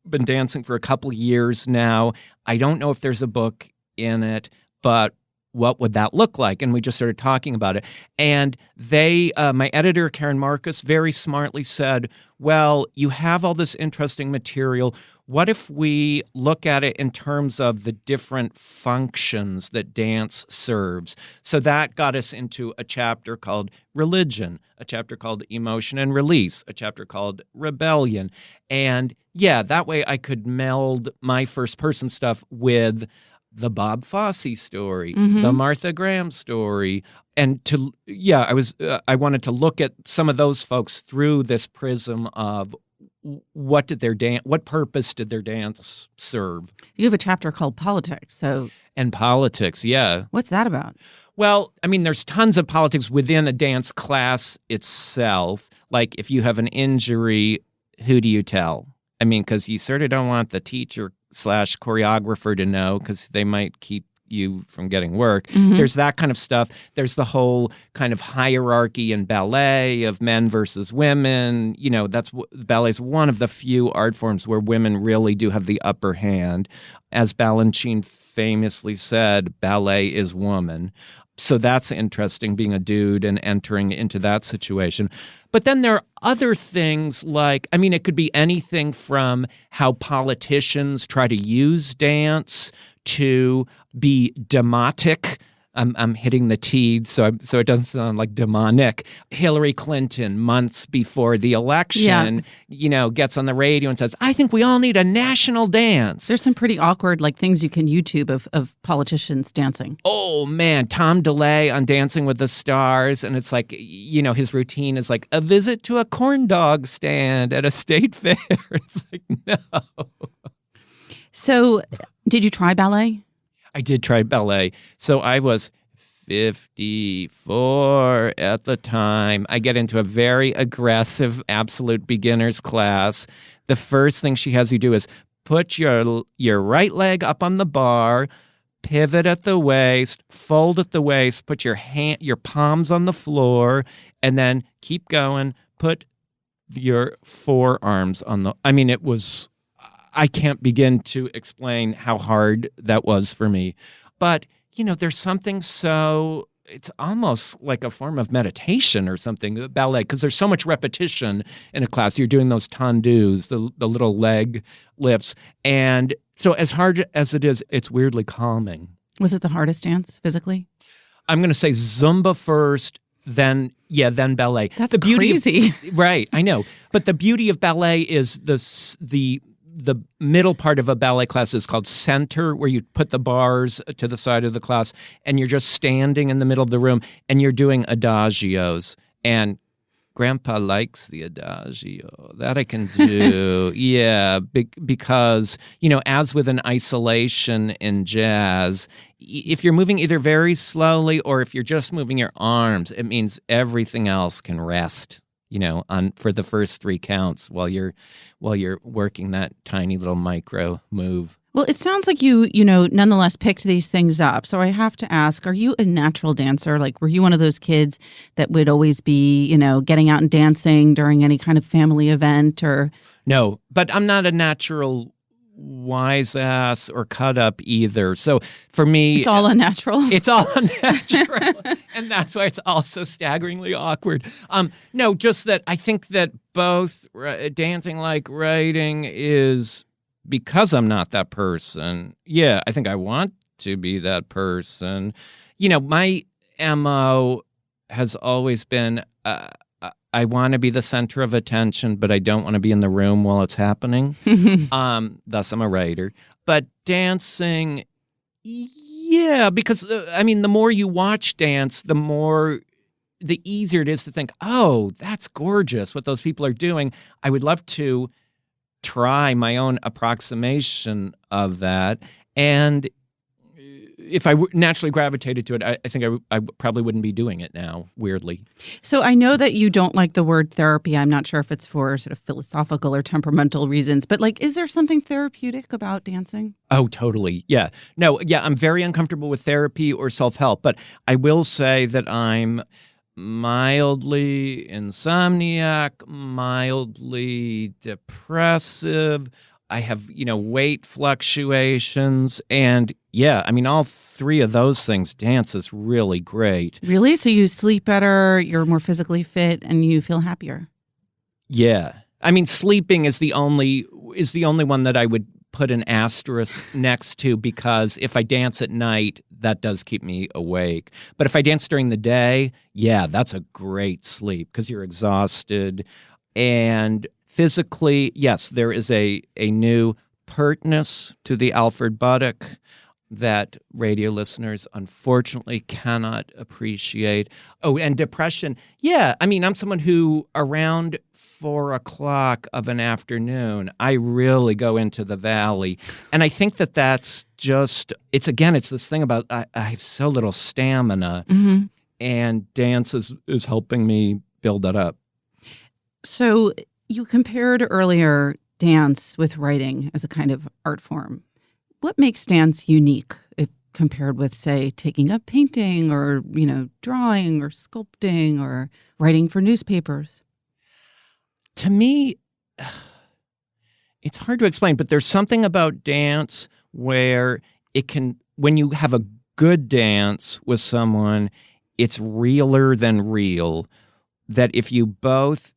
been dancing for a couple years now. I don't know if there's a book in it, but what would that look like? And we just started talking about it. And my editor, Karen Marcus, very smartly said, well, you have all this interesting material. What if we look at it in terms of the different functions that dance serves? So that got us into a chapter called Religion, a chapter called Emotion and Release, a chapter called Rebellion. And that way I could meld my first person stuff with the Bob Fosse story, the Martha Graham story. And I wanted to look at some of those folks through this prism of what purpose did their dance serve? You have a chapter called Politics. And politics, yeah. What's that about? Well, I mean, there's tons of politics within a dance class itself. Like if you have an injury, who do you tell? I mean, because you sort of don't want the teacher/choreographer to know, because they might keep you from getting work. There's that kind of stuff. There's the whole kind of hierarchy in ballet of men versus women. Ballet's one of the few art forms where women really do have the upper hand. As Balanchine famously said, ballet is woman. So that's interesting, being a dude and entering into that situation. But then there are other things like, it could be anything from how politicians try to use dance to be demotic. I'm hitting the T so it doesn't sound like demonic. Hillary Clinton, months before the election, gets on the radio and says, I think we all need a national dance. There's some pretty awkward things you can YouTube of politicians dancing. Oh, man. Tom DeLay on Dancing with the Stars. And it's like, his routine is like a visit to a corn dog stand at a state fair. It's like, no. So did you try ballet? I did try ballet. So I was 54 at the time. I get into a very aggressive absolute beginners class. The first thing she has you do is put your right leg up on the bar, pivot at the waist, fold at the waist, put your palms on the floor, and then keep going. Put your forearms on the... I can't begin to explain how hard that was for me. But, there's something it's almost like a form of meditation or something, ballet, because there's so much repetition in a class. You're doing those tendus, the little leg lifts. And so as hard as it is, it's weirdly calming. Was it the hardest dance physically? I'm going to say Zumba first, then ballet. That's crazy. Right, I know. But the beauty of ballet is the the middle part of a ballet class is called center, where you put the bars to the side of the class, and you're just standing in the middle of the room, and you're doing adagios. And Grandpa likes the adagio. That I can do. Yeah, because, as with an isolation in jazz, if you're moving either very slowly or if you're just moving your arms, it means everything else can rest, for the first 3 counts while you're working that tiny little micro move. Well, it sounds like you nonetheless picked these things up. So I have to ask, are you a natural dancer? Like, were you one of those kids that would always be, getting out and dancing during any kind of family event or? No, but I'm not a natural wise ass or cut up either. So for me, it's all unnatural. It's all unnatural. And that's why it's also staggeringly awkward. No, just that I think that both dancing like writing is, because I'm not that person. Yeah, I think I want to be that person. My MO has always been, I want to be the center of attention, but I don't want to be in the room while it's happening. Thus, I'm a writer. But dancing, yeah, because, the more you watch dance, the easier it is to think, oh, that's gorgeous, what those people are doing. I would love to try my own approximation of that. And if I naturally gravitated to it, I think I probably wouldn't be doing it now, weirdly. So I know that you don't like the word therapy. I'm not sure if it's for sort of philosophical or temperamental reasons, but is there something therapeutic about dancing? Oh, totally. Yeah. No, yeah, I'm very uncomfortable with therapy or self-help, but I will say that I'm mildly insomniac, mildly depressive. I have, weight fluctuations. And yeah, all 3 of those things, dance is really great. Really? So you sleep better, you're more physically fit, and you feel happier? Yeah. Sleeping is the only one that I would put an asterisk next to, because if I dance at night, that does keep me awake. But if I dance during the day, yeah, that's a great sleep because you're exhausted. And physically, yes, there is a new pertness to the Alford buttock that radio listeners unfortunately cannot appreciate. Oh, and depression. Yeah, I'm someone who around 4:00 of an afternoon, I really go into the valley. And I think that that's just, it's this thing about I have so little stamina, and dance is helping me build that up. So you compared earlier dance with writing as a kind of art form. What makes dance unique if compared with, say, taking up painting or, drawing or sculpting or writing for newspapers? To me, it's hard to explain, but there's something about dance where when you have a good dance with someone, it's realer than real. That if you both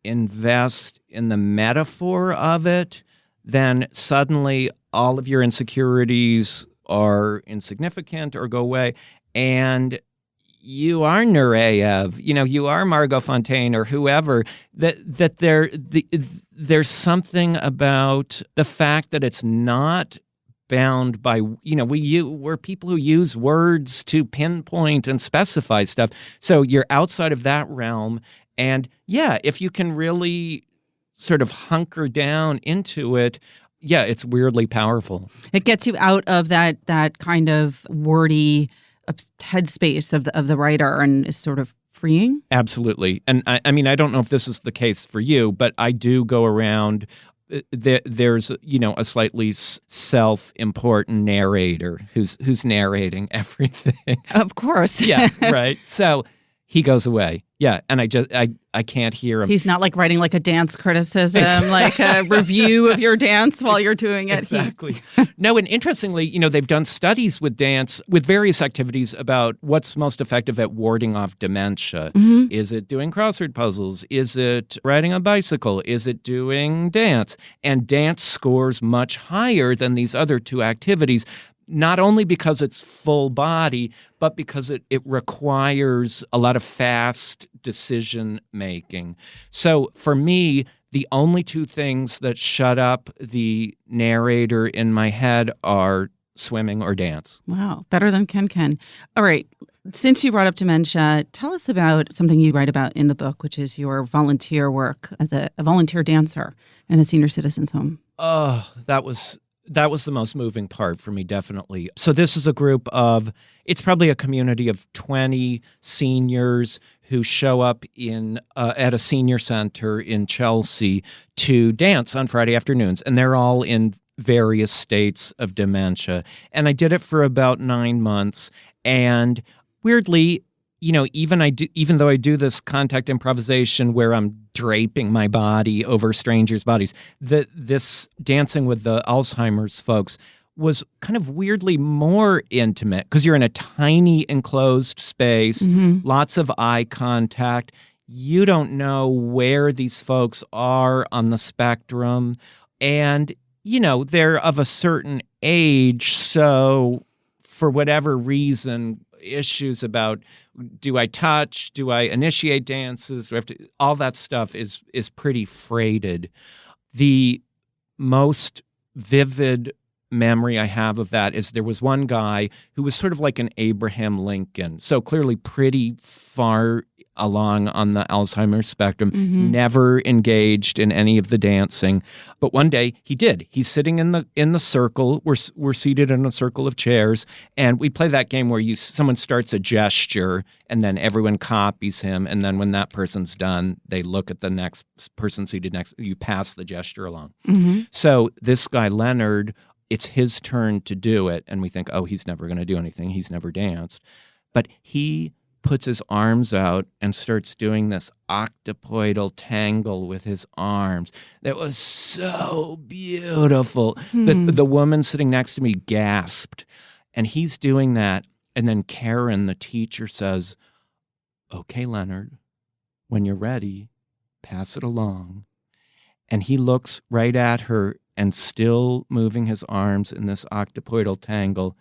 invest in the metaphor of it, then suddenly all of your insecurities are insignificant or go away. And you are Nureyev, you are Margot Fontaine or whoever, that there's something about the fact that it's not bound by, we're people who use words to pinpoint and specify stuff. So you're outside of that realm. And yeah, if you can really sort of hunker down into it, yeah, it's weirdly powerful. It gets you out of that kind of wordy headspace of the writer and is sort of freeing. Absolutely. And I don't know if this is the case for you, but I do go around. There's a slightly self-important narrator who's narrating everything. Of course. Yeah, right. So he goes away. Yeah, and I can't hear him. He's not writing a dance criticism, like a review of your dance while you're doing it. Exactly. No, and interestingly, they've done studies with dance, with various activities about what's most effective at warding off dementia. Mm-hmm. Is it doing crossword puzzles? Is it riding a bicycle? Is it doing dance? And dance scores much higher than these other 2 activities. Not only because it's full body, but because it requires a lot of fast decision making. So for me, The only two things that shut up the narrator in my head are swimming or dance. Wow, better than Ken. All right, since you brought up dementia, tell us about something you write about in the book, which is your volunteer work as a volunteer dancer in a senior citizens home. Oh, that was the most moving part for me, definitely. So this is a group of, it's probably a community of 20 seniors who show up at a senior center in Chelsea to dance on Friday afternoons. And they're all in various states of dementia. And I did it for about 9 months. And weirdly, even though I do this contact improvisation where I'm draping my body over strangers' bodies, this dancing with the Alzheimer's folks was kind of weirdly more intimate because you're in a tiny enclosed space, lots of eye contact. You don't know where these folks are on the spectrum. And, they're of a certain age. So for whatever reason, issues about do I touch, do I initiate dances, do I have to, all that stuff is pretty freighted. The most vivid memory I have of that is there was one guy who was sort of like an Abraham Lincoln, so clearly pretty far along on the Alzheimer's spectrum, never engaged in any of the dancing. But one day he did. He's sitting in the circle. We're seated in a circle of chairs, and we play that game where someone starts a gesture, and then everyone copies him, and then when that person's done, they look at the next person seated next. You pass the gesture along. So this guy Leonard, it's his turn to do it, and we think, oh, he's never going to do anything. He's never danced, but he puts his arms out and starts doing this octopoidal tangle with his arms. That was so beautiful. The woman sitting next to me gasped. And he's doing that. And then Karen, the teacher, says, okay, Leonard, when you're ready, pass it along. And he looks right at her and still moving his arms in this octopoidal tangle,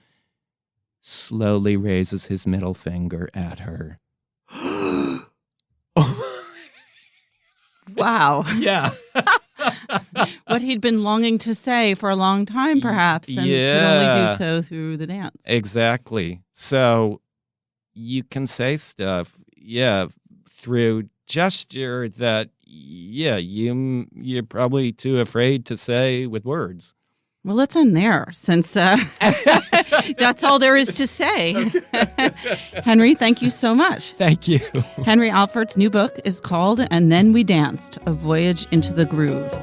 slowly raises his middle finger at her. Wow. Yeah. What he'd been longing to say for a long time, perhaps, and could only do so through the dance. Exactly. So you can say stuff, through gesture that, you're probably too afraid to say with words. Well, let's end there, since that's all there is to say. Henry, thank you so much. Thank you. Henry Alford's new book is called And Then We Danced, A Voyage into the Groove.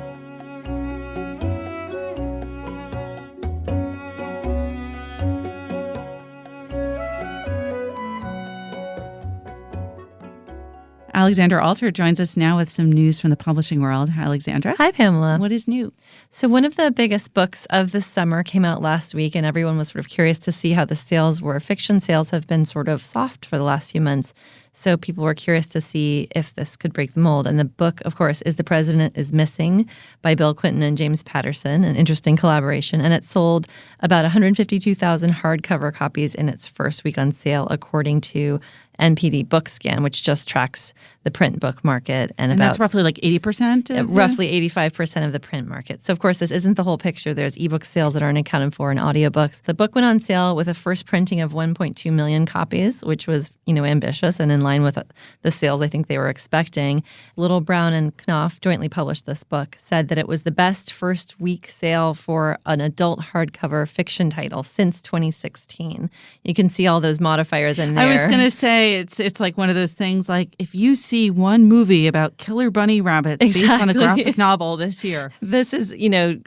Alexandra Alter joins us now with some news from the publishing world. Hi, Alexandra. Hi, Pamela. What is new? So one of the biggest books of the summer came out last week, and everyone was sort of curious to see how the sales were. Fiction sales have been sort of soft for the last few months, so people were curious to see if this could break the mold. And the book, of course, is The President is Missing by Bill Clinton and James Patterson, an interesting collaboration. And it sold about 152,000 hardcover copies in its first week on sale, according to NPD BookScan, which just tracks the print book market. And that's roughly like 80%? Roughly 85% of the print market. So, of course, this isn't the whole picture. There's ebook sales that aren't accounted for and audiobooks. The book went on sale with a first printing of 1.2 million copies, which was, ambitious and in line with the sales I think they were expecting. Little Brown and Knopf jointly published this book, said that it was the best first week sale for an adult hardcover fiction title since 2016. You can see all those modifiers in there. I was going to say, it's like one of those things, like if you see one movie about killer bunny rabbits based on a graphic novel this year. This is,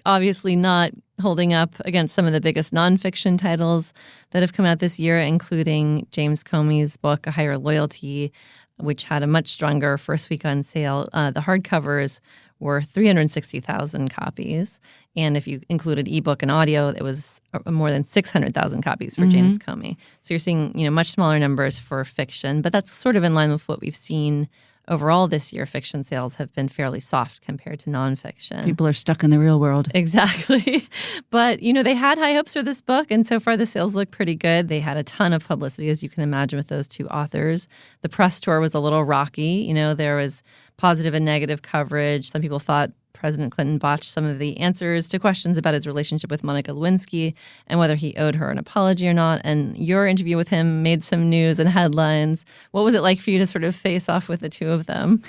obviously not holding up against some of the biggest nonfiction titles that have come out this year, including James Comey's book, A Higher Loyalty, which had a much stronger first week on sale. The hardcovers were 360,000 copies. And if you included ebook and audio, it was more than 600,000 copies for James Comey. So you're seeing, much smaller numbers for fiction, but that's sort of in line with what we've seen overall this year, fiction sales have been fairly soft compared to nonfiction. People are stuck in the real world. Exactly. But, they had high hopes for this book, and so far the sales look pretty good. They had a ton of publicity, as you can imagine, with those two authors. The press tour was a little rocky. There was positive and negative coverage. Some people thought President Clinton botched some of the answers to questions about his relationship with Monica Lewinsky and whether he owed her an apology or not. And your interview with him made some news and headlines. What was it like for you to sort of face off with the two of them?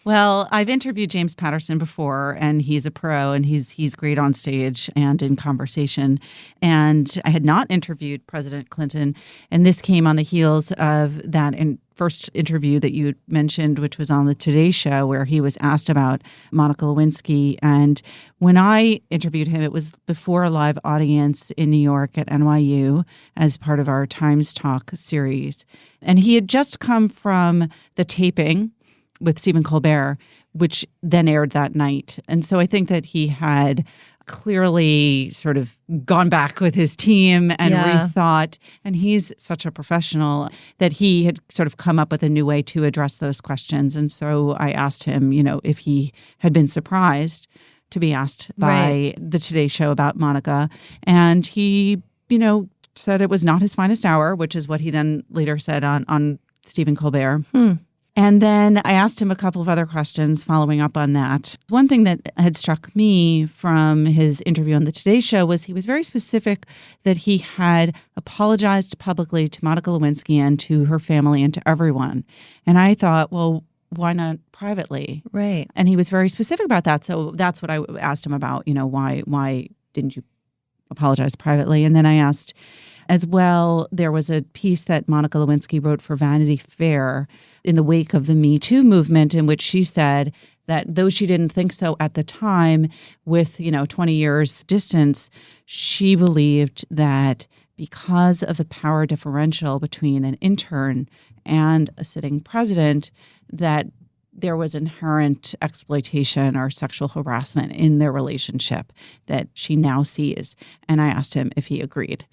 Well, I've interviewed James Patterson before, and he's a pro, and he's great on stage and in conversation. And I had not interviewed President Clinton, and this came on the heels of that first interview that you mentioned, which was on the Today Show, where he was asked about Monica Lewinsky. And when I interviewed him, it was before a live audience in New York at NYU as part of our Times Talk series. And he had just come from the taping with Stephen Colbert, which then aired that night. And so I think that he had clearly sort of gone back with his team and rethought. And he's such a professional that he had sort of come up with a new way to address those questions. And so I asked him, if he had been surprised to be asked by the Today Show about Monica. And he, said it was not his finest hour, which is what he then later said on Stephen Colbert. And then I asked him a couple of other questions following up on that. One thing that had struck me from his interview on the Today Show was he was very specific that he had apologized publicly to Monica Lewinsky and to her family and to everyone. And I thought, well, why not privately? Right. And he was very specific about that. So that's what I asked him about, why didn't you apologize privately? And then I asked as well, there was a piece that Monica Lewinsky wrote for Vanity Fair in the wake of the Me Too movement, in which she said that though she didn't think so at the time, with 20 years distance, she believed that because of the power differential between an intern and a sitting president, that there was inherent exploitation or sexual harassment in their relationship that she now sees. And I asked him if he agreed.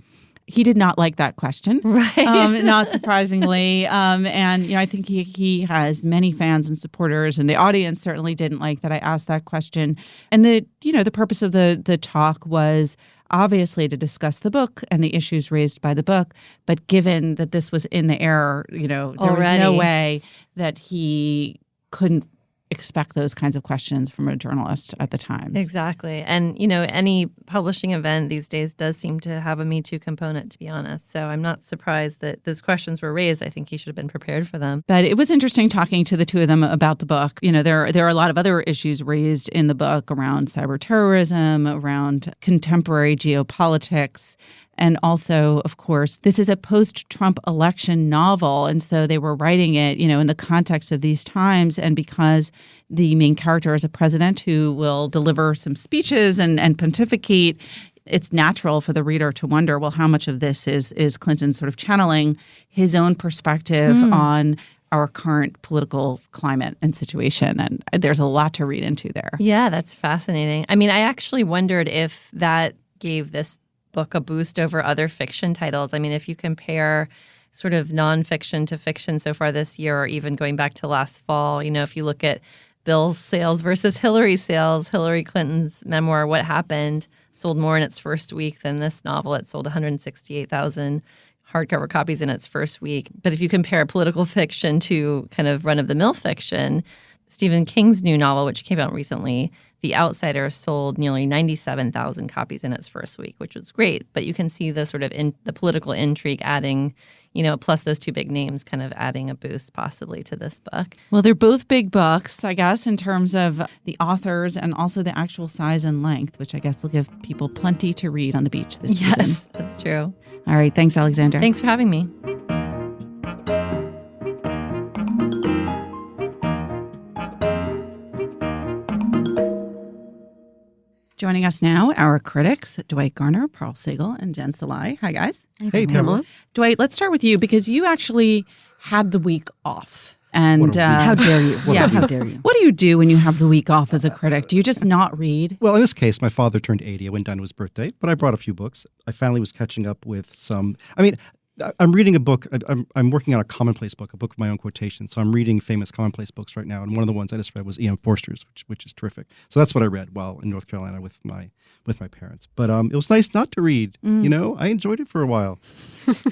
He did not like that question, right? Not surprisingly. And I think he has many fans and supporters, and the audience certainly didn't like that I asked that question. And the purpose of the talk was obviously to discuss the book and the issues raised by the book. But given that this was in the air, there was no way that he couldn't expect those kinds of questions from a journalist at the Times. Exactly. And, any publishing event these days does seem to have a Me Too component, to be honest. So I'm not surprised that those questions were raised. I think he should have been prepared for them. But it was interesting talking to the two of them about the book. There are a lot of other issues raised in the book around cyber terrorism, around contemporary geopolitics. And also, of course, this is a post-Trump election novel. And so they were writing it, in the context of these times. And because the main character is a president who will deliver some speeches and pontificate, it's natural for the reader to wonder, well, how much of this is Clinton sort of channeling his own perspective on our current political climate and situation. And there's a lot to read into there. Yeah, that's fascinating. I mean, I actually wondered if that gave this book a boost over other fiction titles. I mean, if you compare sort of nonfiction to fiction so far this year, or even going back to last fall, if you look at Bill's sales versus Hillary's sales, Hillary Clinton's memoir, What Happened, sold more in its first week than this novel. It sold 168,000 hardcover copies in its first week. But if you compare political fiction to kind of run-of-the-mill fiction, Stephen King's new novel, which came out recently, The Outsider, sold nearly 97,000 copies in its first week, which was great. But you can see the sort of the political intrigue adding, plus those two big names kind of adding a boost possibly to this book. Well, they're both big books, I guess, in terms of the authors and also the actual size and length, which I guess will give people plenty to read on the beach this season. Yes, that's true. All right. Thanks, Alexandra. Thanks for having me. Joining us now, our critics, Dwight Garner, Paul Siegel, and Jen Salai. Hi, guys. Hey, Pamela. Dwight, let's start with you because you actually had the week off. And how dare you? How dare you? What do you do when you have the week off as a critic? Do you just not read? Well, in this case, my father turned 80. I went down to his birthday, but I brought a few books. I finally was catching up with some. I mean, I'm reading a book. I'm working on a commonplace book, a book of my own quotations. So I'm reading famous commonplace books right now, and one of the ones I just read was E.M. Forster's, which is terrific. So that's what I read while in North Carolina with my parents. But it was nice not to read. I enjoyed it for a while.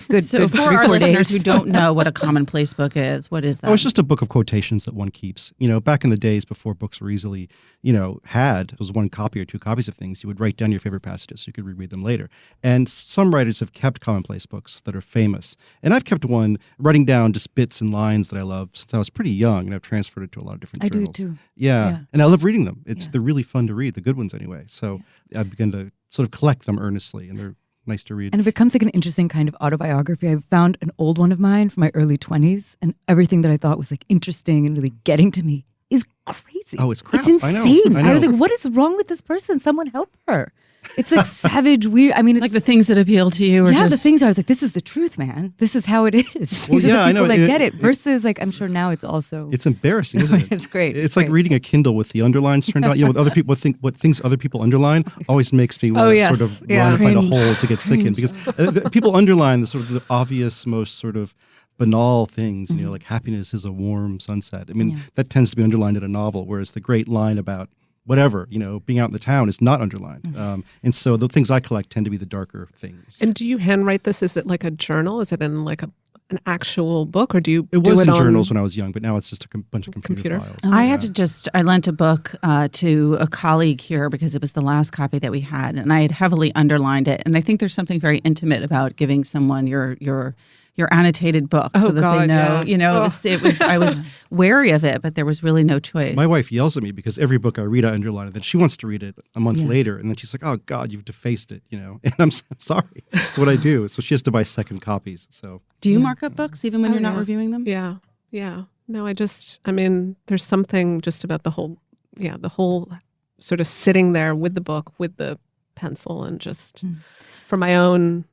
Good. So for our listeners who don't know what a commonplace book is, what is that? Oh, it's just a book of quotations that one keeps. Back in the days before books were easily, had, it was one copy or two copies of things, you would write down your favorite passages so you could reread them later. And some writers have kept commonplace books that are famous. And I've kept one writing down just bits and lines that I love since I was pretty young, and I've transferred it to a lot of different journals. I do too. Yeah. And I love reading them. They're really fun to read, the good ones anyway. So I've begun to sort of collect them earnestly, and they're nice to read. And it becomes like an interesting kind of autobiography. I found an old one of mine from my early 20s, and everything that I thought was like interesting and really getting to me is crazy. Oh, it's crap. It's insane. I know. I was like, what is wrong with this person? Someone help her. It's like savage, weird. I mean, it's like the things that appeal to you, or the just things I was like, this is the truth, man. This is how it is. Well, These are the I people know. that get it. Versus, like, I'm sure now it's also it's embarrassing, isn't it? It's great. It's like reading a Kindle with the underlines turned on. With other people, what things other people underline always makes me want to sort of run and find a hole to get sick in, because people underline the sort of the obvious, most sort of banal things, like happiness is a warm sunset. I mean, that tends to be underlined in a novel, whereas the great line about whatever, being out in the town is not underlined. And so the things I collect tend to be the darker things. And do you handwrite this? Is it like a journal? Is it in like an actual book, or do you It do was it in on journals when I was young, but now it's just a bunch of computer files. I lent a book to a colleague here because it was the last copy that we had, and I had heavily underlined it. And I think there's something very intimate about giving someone your annotated book so that they know, it was I was wary of it, but there was really no choice. My wife yells at me because every book I read, I underline it. Then she wants to read it a month later, and then she's like, "Oh God, you've defaced it," And I'm sorry. It's what I do. So she has to buy second copies. So do you mark up books even when you're not reviewing them? Yeah. No, there's something just about the whole sort of sitting there with the book, with the pencil, and just for my own,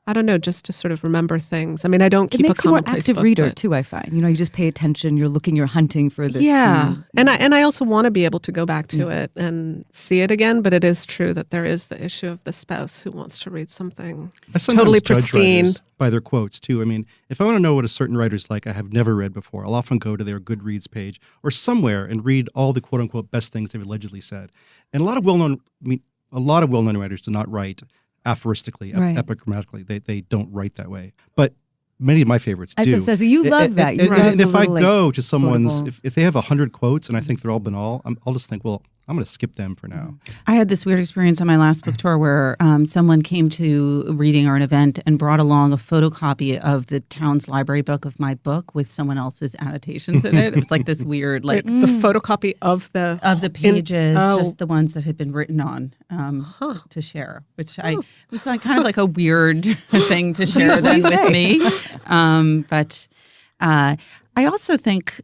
I don't know, just to sort of remember things. I mean, I don't keep a commonplace book. It makes you an active reader too, I find. You just pay attention, you're looking, you're hunting for this. Yeah. And I also want to be able to go back to it and see it again, but it is true that there is the issue of the spouse who wants to read something totally pristine. By their quotes too. I mean, if I want to know what a certain writer's like I have never read before, I'll often go to their Goodreads page or somewhere and read all the quote unquote best things they've allegedly said. And a lot of well-known writers do not write aphoristically, epigrammatically. They don't write that way. But many of my favorites do. So you love that. And if I go to someone's, if they have 100 quotes and I think they're all banal, I'll just think, well, I'm going to skip them for now. I had this weird experience on my last book tour where someone came to a reading or an event and brought along a photocopy of the town's library book of my book with someone else's annotations in it. It was like this weird, the photocopy of the pages, just the ones that had been written on to share, which was like kind of like a weird thing to share then with me. But I also think.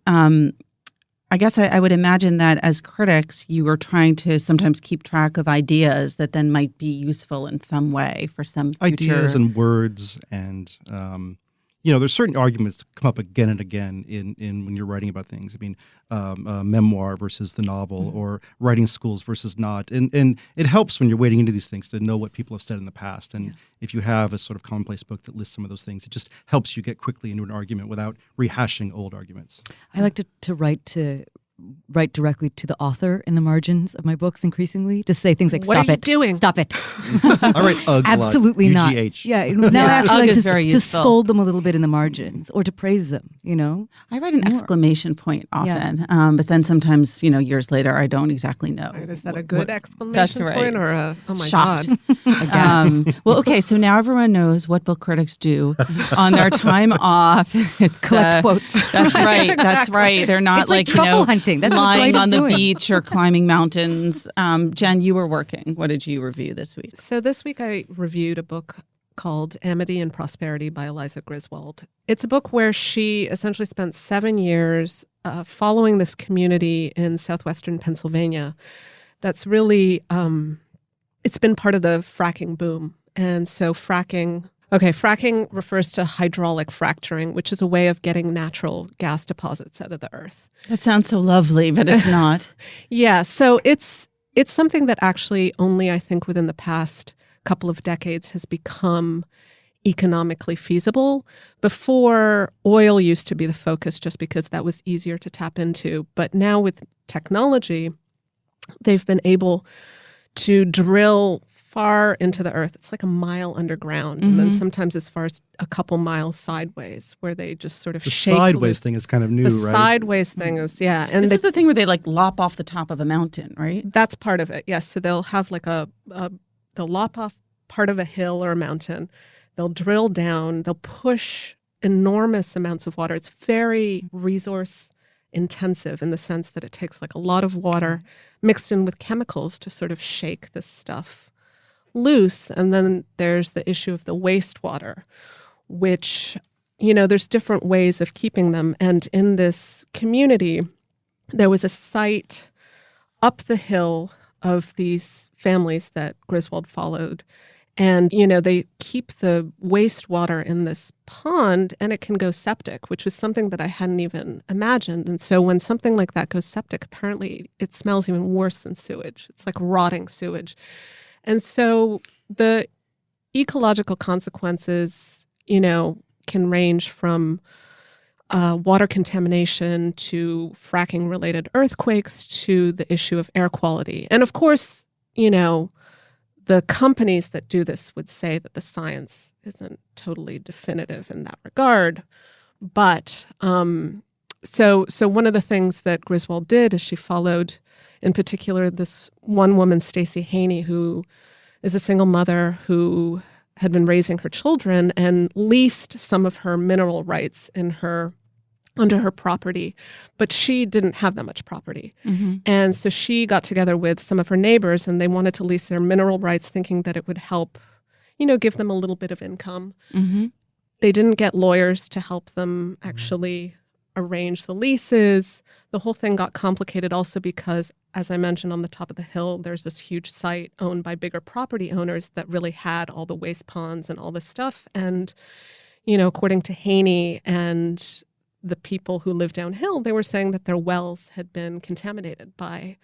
I guess I would imagine that as critics, you are trying to sometimes keep track of ideas that then might be useful in some way for some future... Ideas and words and, there's certain arguments that come up again and again in when you're writing about things. I mean, memoir versus the novel or writing schools versus not. And it helps when you're wading into these things to know what people have said in the past. And if you have a sort of commonplace book that lists some of those things, it just helps you get quickly into an argument without rehashing old arguments. I like to write directly to the author in the margins of my books increasingly. Just say things like, "What stop are you it. doing? Stop it." I write UGG Absolutely a lot. not. UGH. Yeah. Now I actually like to useful. scold them a little bit in the margins or to praise them, I write an exclamation point often, but then sometimes, years later, I don't exactly know. Right, is that a good exclamation point or a, oh my Shocked. God? Well, okay, so now everyone knows what book critics do on their time off. It's collect quotes. That's right. That's right. They're not it's like truffle hunting. That's lying what on the doing. beach or climbing mountains. Jen, you were working. What did you review this week? So this week I reviewed a book called Amity and Prosperity by Eliza Griswold. It's a book where she essentially spent 7 years following this community in southwestern Pennsylvania that's really, it's been part of the fracking boom. And so fracking refers to hydraulic fracturing, which is a way of getting natural gas deposits out of the earth. That sounds so lovely, but it's not. Yeah, so it's something that actually only, I think, within the past couple of decades has become economically feasible. Before, oil used to be the focus just because that was easier to tap into. But now with technology, they've been able to drill far into the earth. It's like a mile underground, and then sometimes as far as a couple miles sideways, where they just sort of shake. The sideways thing is kind of new, right? The sideways thing is, yeah. And this is the thing where they like lop off the top of a mountain, right? That's part of it, yes. So they'll have like they'll lop off part of a hill or a mountain. They'll drill down. They'll push enormous amounts of water. It's very resource intensive in the sense that it takes like a lot of water mixed in with chemicals to sort of shake this stuff loose. And then there's the issue of the wastewater, which, there's different ways of keeping them. And in this community, there was a site up the hill of these families that Griswold followed. And, they keep the wastewater in this pond and it can go septic, which was something that I hadn't even imagined. And so when something like that goes septic, apparently it smells even worse than sewage. It's like rotting sewage. And so the ecological consequences, can range from water contamination to fracking-related earthquakes to the issue of air quality. And of course, the companies that do this would say that the science isn't totally definitive in that regard. But so one of the things that Griswold did is she followed, in particular, this one woman, Stacey Haney, who is a single mother who had been raising her children and leased some of her mineral rights under her property, but she didn't have that much property. And so she got together with some of her neighbors and they wanted to lease their mineral rights thinking that it would help, give them a little bit of income. They didn't get lawyers to help them actually arrange the leases. The whole thing got complicated also because, as I mentioned, on the top of the hill, there's this huge site owned by bigger property owners that really had all the waste ponds and all this stuff. And, according to Haney and the people who live downhill, they were saying that their wells had been contaminated by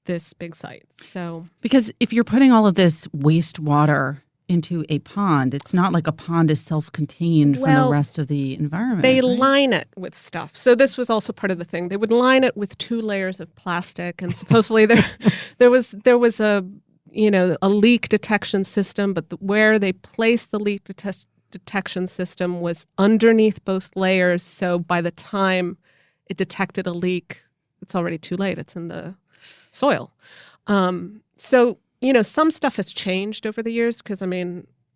this big site. So, because if you're putting all of this wastewater into a pond, it's not like a pond is self-contained from the rest of the environment. They right? line it with stuff. So this was also part of the thing. They would line it with 2 layers of plastic, and supposedly there was a leak detection system, but where they placed the leak detection system was underneath both layers. So by the time it detected a leak, it's already too late. It's in the soil. So some stuff has changed over the years because,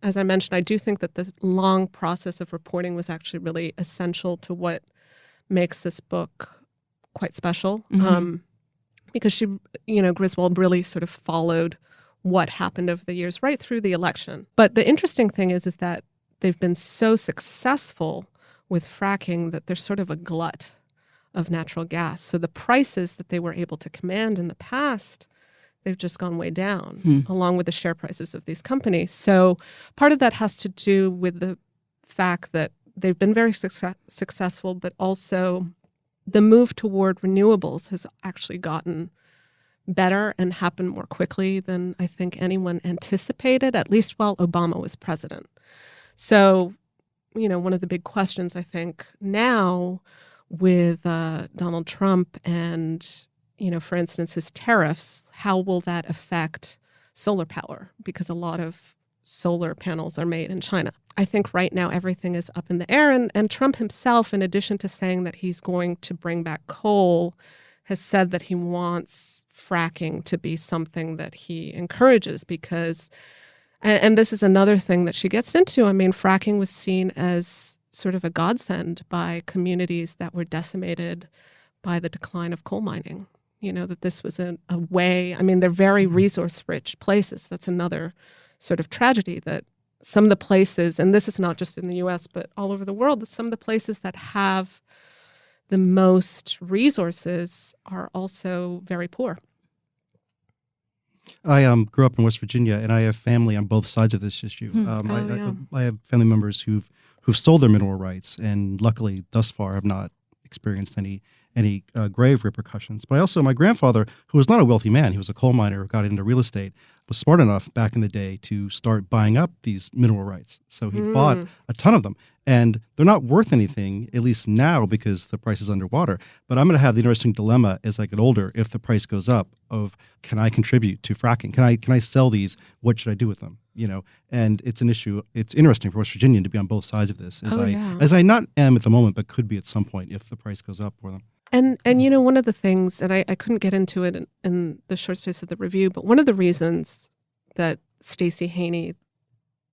as I mentioned, I do think that the long process of reporting was actually really essential to what makes this book quite special. Because she, Griswold really sort of followed what happened over the years right through the election. But the interesting thing is that they've been so successful with fracking that there's sort of a glut of natural gas. So the prices that they were able to command in the past, they've just gone way down, along with the share prices of these companies. So part of that has to do with the fact that they've been very successful, but also the move toward renewables has actually gotten better and happened more quickly than I think anyone anticipated, at least while Obama was president. So, one of the big questions I think now with Donald Trump and, for instance, his tariffs, how will that affect solar power? Because a lot of solar panels are made in China. I think right now everything is up in the air. And Trump himself, in addition to saying that he's going to bring back coal, has said that he wants fracking to be something that he encourages because, and this is another thing that she gets into, fracking was seen as sort of a godsend by communities that were decimated by the decline of coal mining. That this was a way, they're very resource-rich places. That's another sort of tragedy that some of the places, and this is not just in the U.S., but all over the world, some of the places that have the most resources are also very poor. I grew up in West Virginia, and I have family on both sides of this issue. I have family members who've sold their mineral rights, and luckily, thus far, have not experienced any any grave repercussions. But my grandfather, who was not a wealthy man, he was a coal miner who got into real estate, was smart enough back in the day to start buying up these mineral rights. So he bought a ton of them. And they're not worth anything, at least now, because the price is underwater. But I'm going to have the interesting dilemma as I get older, if the price goes up, of can I contribute to fracking? Can I sell these? What should I do with them? And it's an issue. It's interesting for West Virginian to be on both sides of this, as I not am at the moment, but could be at some point if the price goes up for them. And one of the things, and I couldn't get into it in the short space of the review, but one of the reasons that Stacey Haney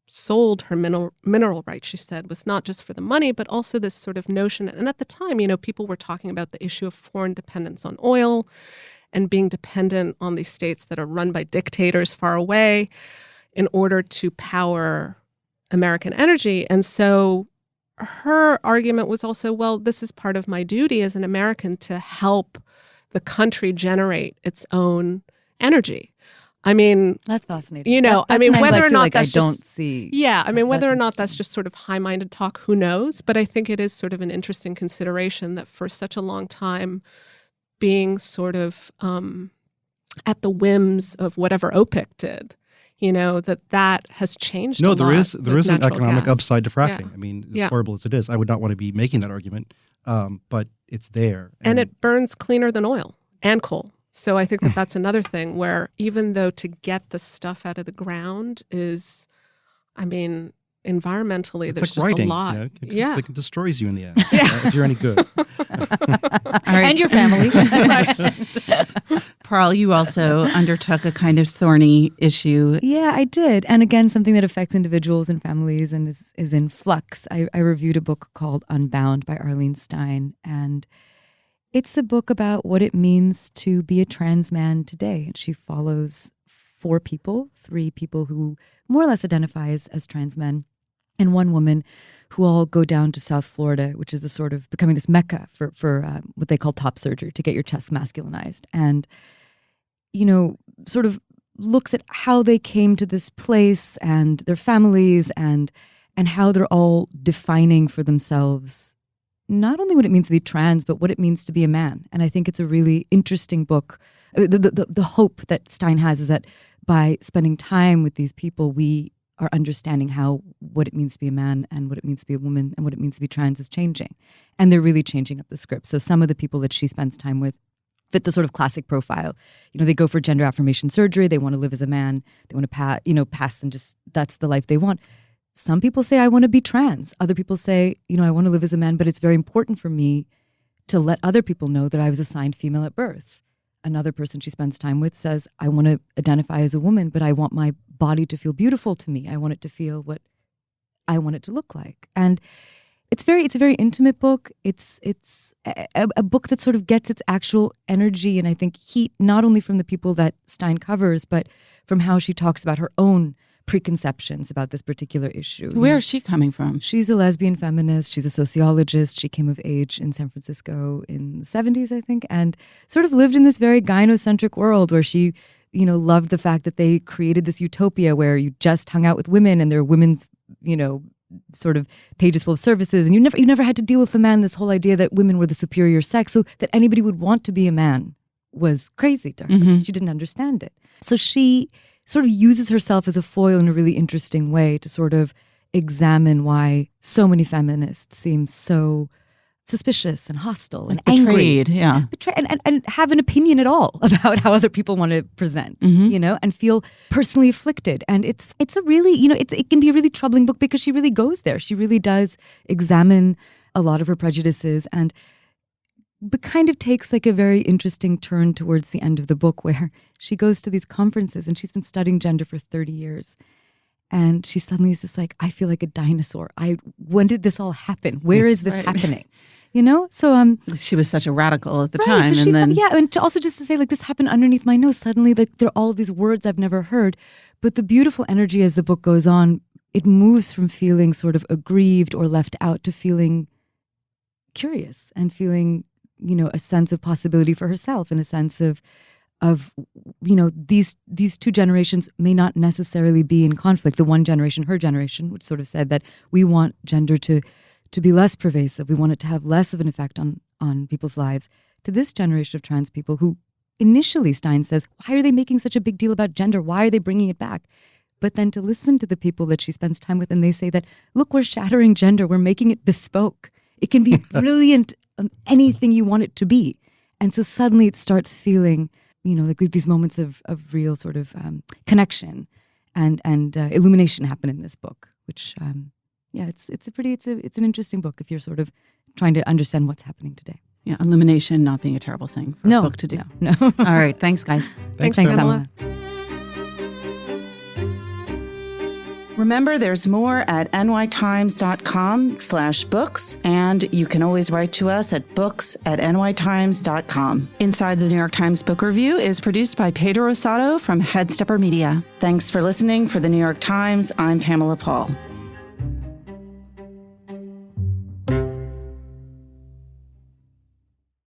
sold her mineral rights, she said, was not just for the money, but also this sort of notion. And at the time, people were talking about the issue of foreign dependence on oil and being dependent on these states that are run by dictators far away in order to power American energy. And so her argument was also, well, this is part of my duty as an American to help the country generate its own energy. I mean, that's fascinating. Whether or not that's I don't see. Yeah, whether or not that's just sort of high-minded talk, who knows? But I think it is sort of an interesting consideration that for such a long time, being sort of at the whims of whatever OPEC did, that has changed. No, a there lot is an economic gas. upside to fracking. Yeah. As horrible as it is, I would not want to be making that argument, but it's there, and it burns cleaner than oil and coal. So I think that's another thing where even though to get the stuff out of the ground is, environmentally, it's there's like just writing, a lot. It destroys you in the end if you're any good. And your family. Pearl, you also undertook a kind of thorny issue. Yeah, I did. And again, something that affects individuals and families and is in flux. I reviewed a book called Unbound by Arlene Stein, and it's a book about what it means to be a trans man today. And she follows 3 people who more or less identify as trans men, and one woman who all go down to South Florida, which is a sort of becoming this mecca for what they call top surgery, to get your chest masculinized. And, sort of looks at how they came to this place and their families and how they're all defining for themselves not only what it means to be trans, but what it means to be a man. And I think it's a really interesting book. The hope that Stein has is that by spending time with these people, we are understanding what it means to be a man and what it means to be a woman and what it means to be trans is changing. And they're really changing up the script. So some of the people that she spends time with fit the sort of classic profile. They go for gender affirmation surgery. They want to live as a man. They want to pass and just, that's the life they want. Some people say, I want to be trans. Other people say, I want to live as a man, but it's very important for me to let other people know that I was assigned female at birth. Another person she spends time with says, I want to identify as a woman, but I want my body to feel beautiful to me. I want it to feel what I want it to look like. And it's a very intimate book. It's a book that sort of gets its actual energy and I think heat, not only from the people that Stein covers, but from how she talks about her own preconceptions about this particular issue. Where is she coming from? She's a lesbian feminist. She's a sociologist. She came of age in San Francisco in the 70s, I think, and sort of lived in this very gynocentric world where she, loved the fact that they created this utopia where you just hung out with women and there were women's, sort of pages full of services, and you never had to deal with a man. This whole idea that women were the superior sex, so that anybody would want to be a man was crazy to her. Mm-hmm. She didn't understand it. So she sort of uses herself as a foil in a really interesting way to sort of examine why so many feminists seem so suspicious and hostile and betrayed, angry. Yeah. And have an opinion at all about how other people want to present, and feel personally afflicted. And it's a really, it can be a really troubling book because she really goes there. She really does examine a lot of her prejudices but kind of takes like a very interesting turn towards the end of the book where she goes to these conferences and she's been studying gender for 30 years. And she suddenly is just like, I feel like a dinosaur. When did this all happen? Where is this happening? So she was such a radical at the time. So and also just to say, like, this happened underneath my nose. Suddenly, like, there are all these words I've never heard. But the beautiful energy as the book goes on, it moves from feeling sort of aggrieved or left out to feeling curious and feeling, a sense of possibility for herself and a sense of these two generations may not necessarily be in conflict. The one generation, her generation, which sort of said that we want gender to be less pervasive. We want it to have less of an effect on people's lives, to this generation of trans people who initially, Stein says, why are they making such a big deal about gender? Why are they bringing it back? But then to listen to the people that she spends time with, and they say that, look, we're shattering gender. We're making it bespoke. It can be brilliant, anything you want it to be. And so suddenly it starts feeling, like these moments of real sort of connection and illumination happen in this book, which, it's an interesting book if you're sort of trying to understand what's happening today. Yeah, illumination not being a terrible thing for a book to do. No. All right. Thanks, guys. Thanks, Pamela. Remember, there's more at nytimes.com/books, and you can always write to us at books@nytimes.com. Inside the New York Times Book Review is produced by Pedro Rosado from Headstepper Media. Thanks for listening. For the New York Times, I'm Pamela Paul.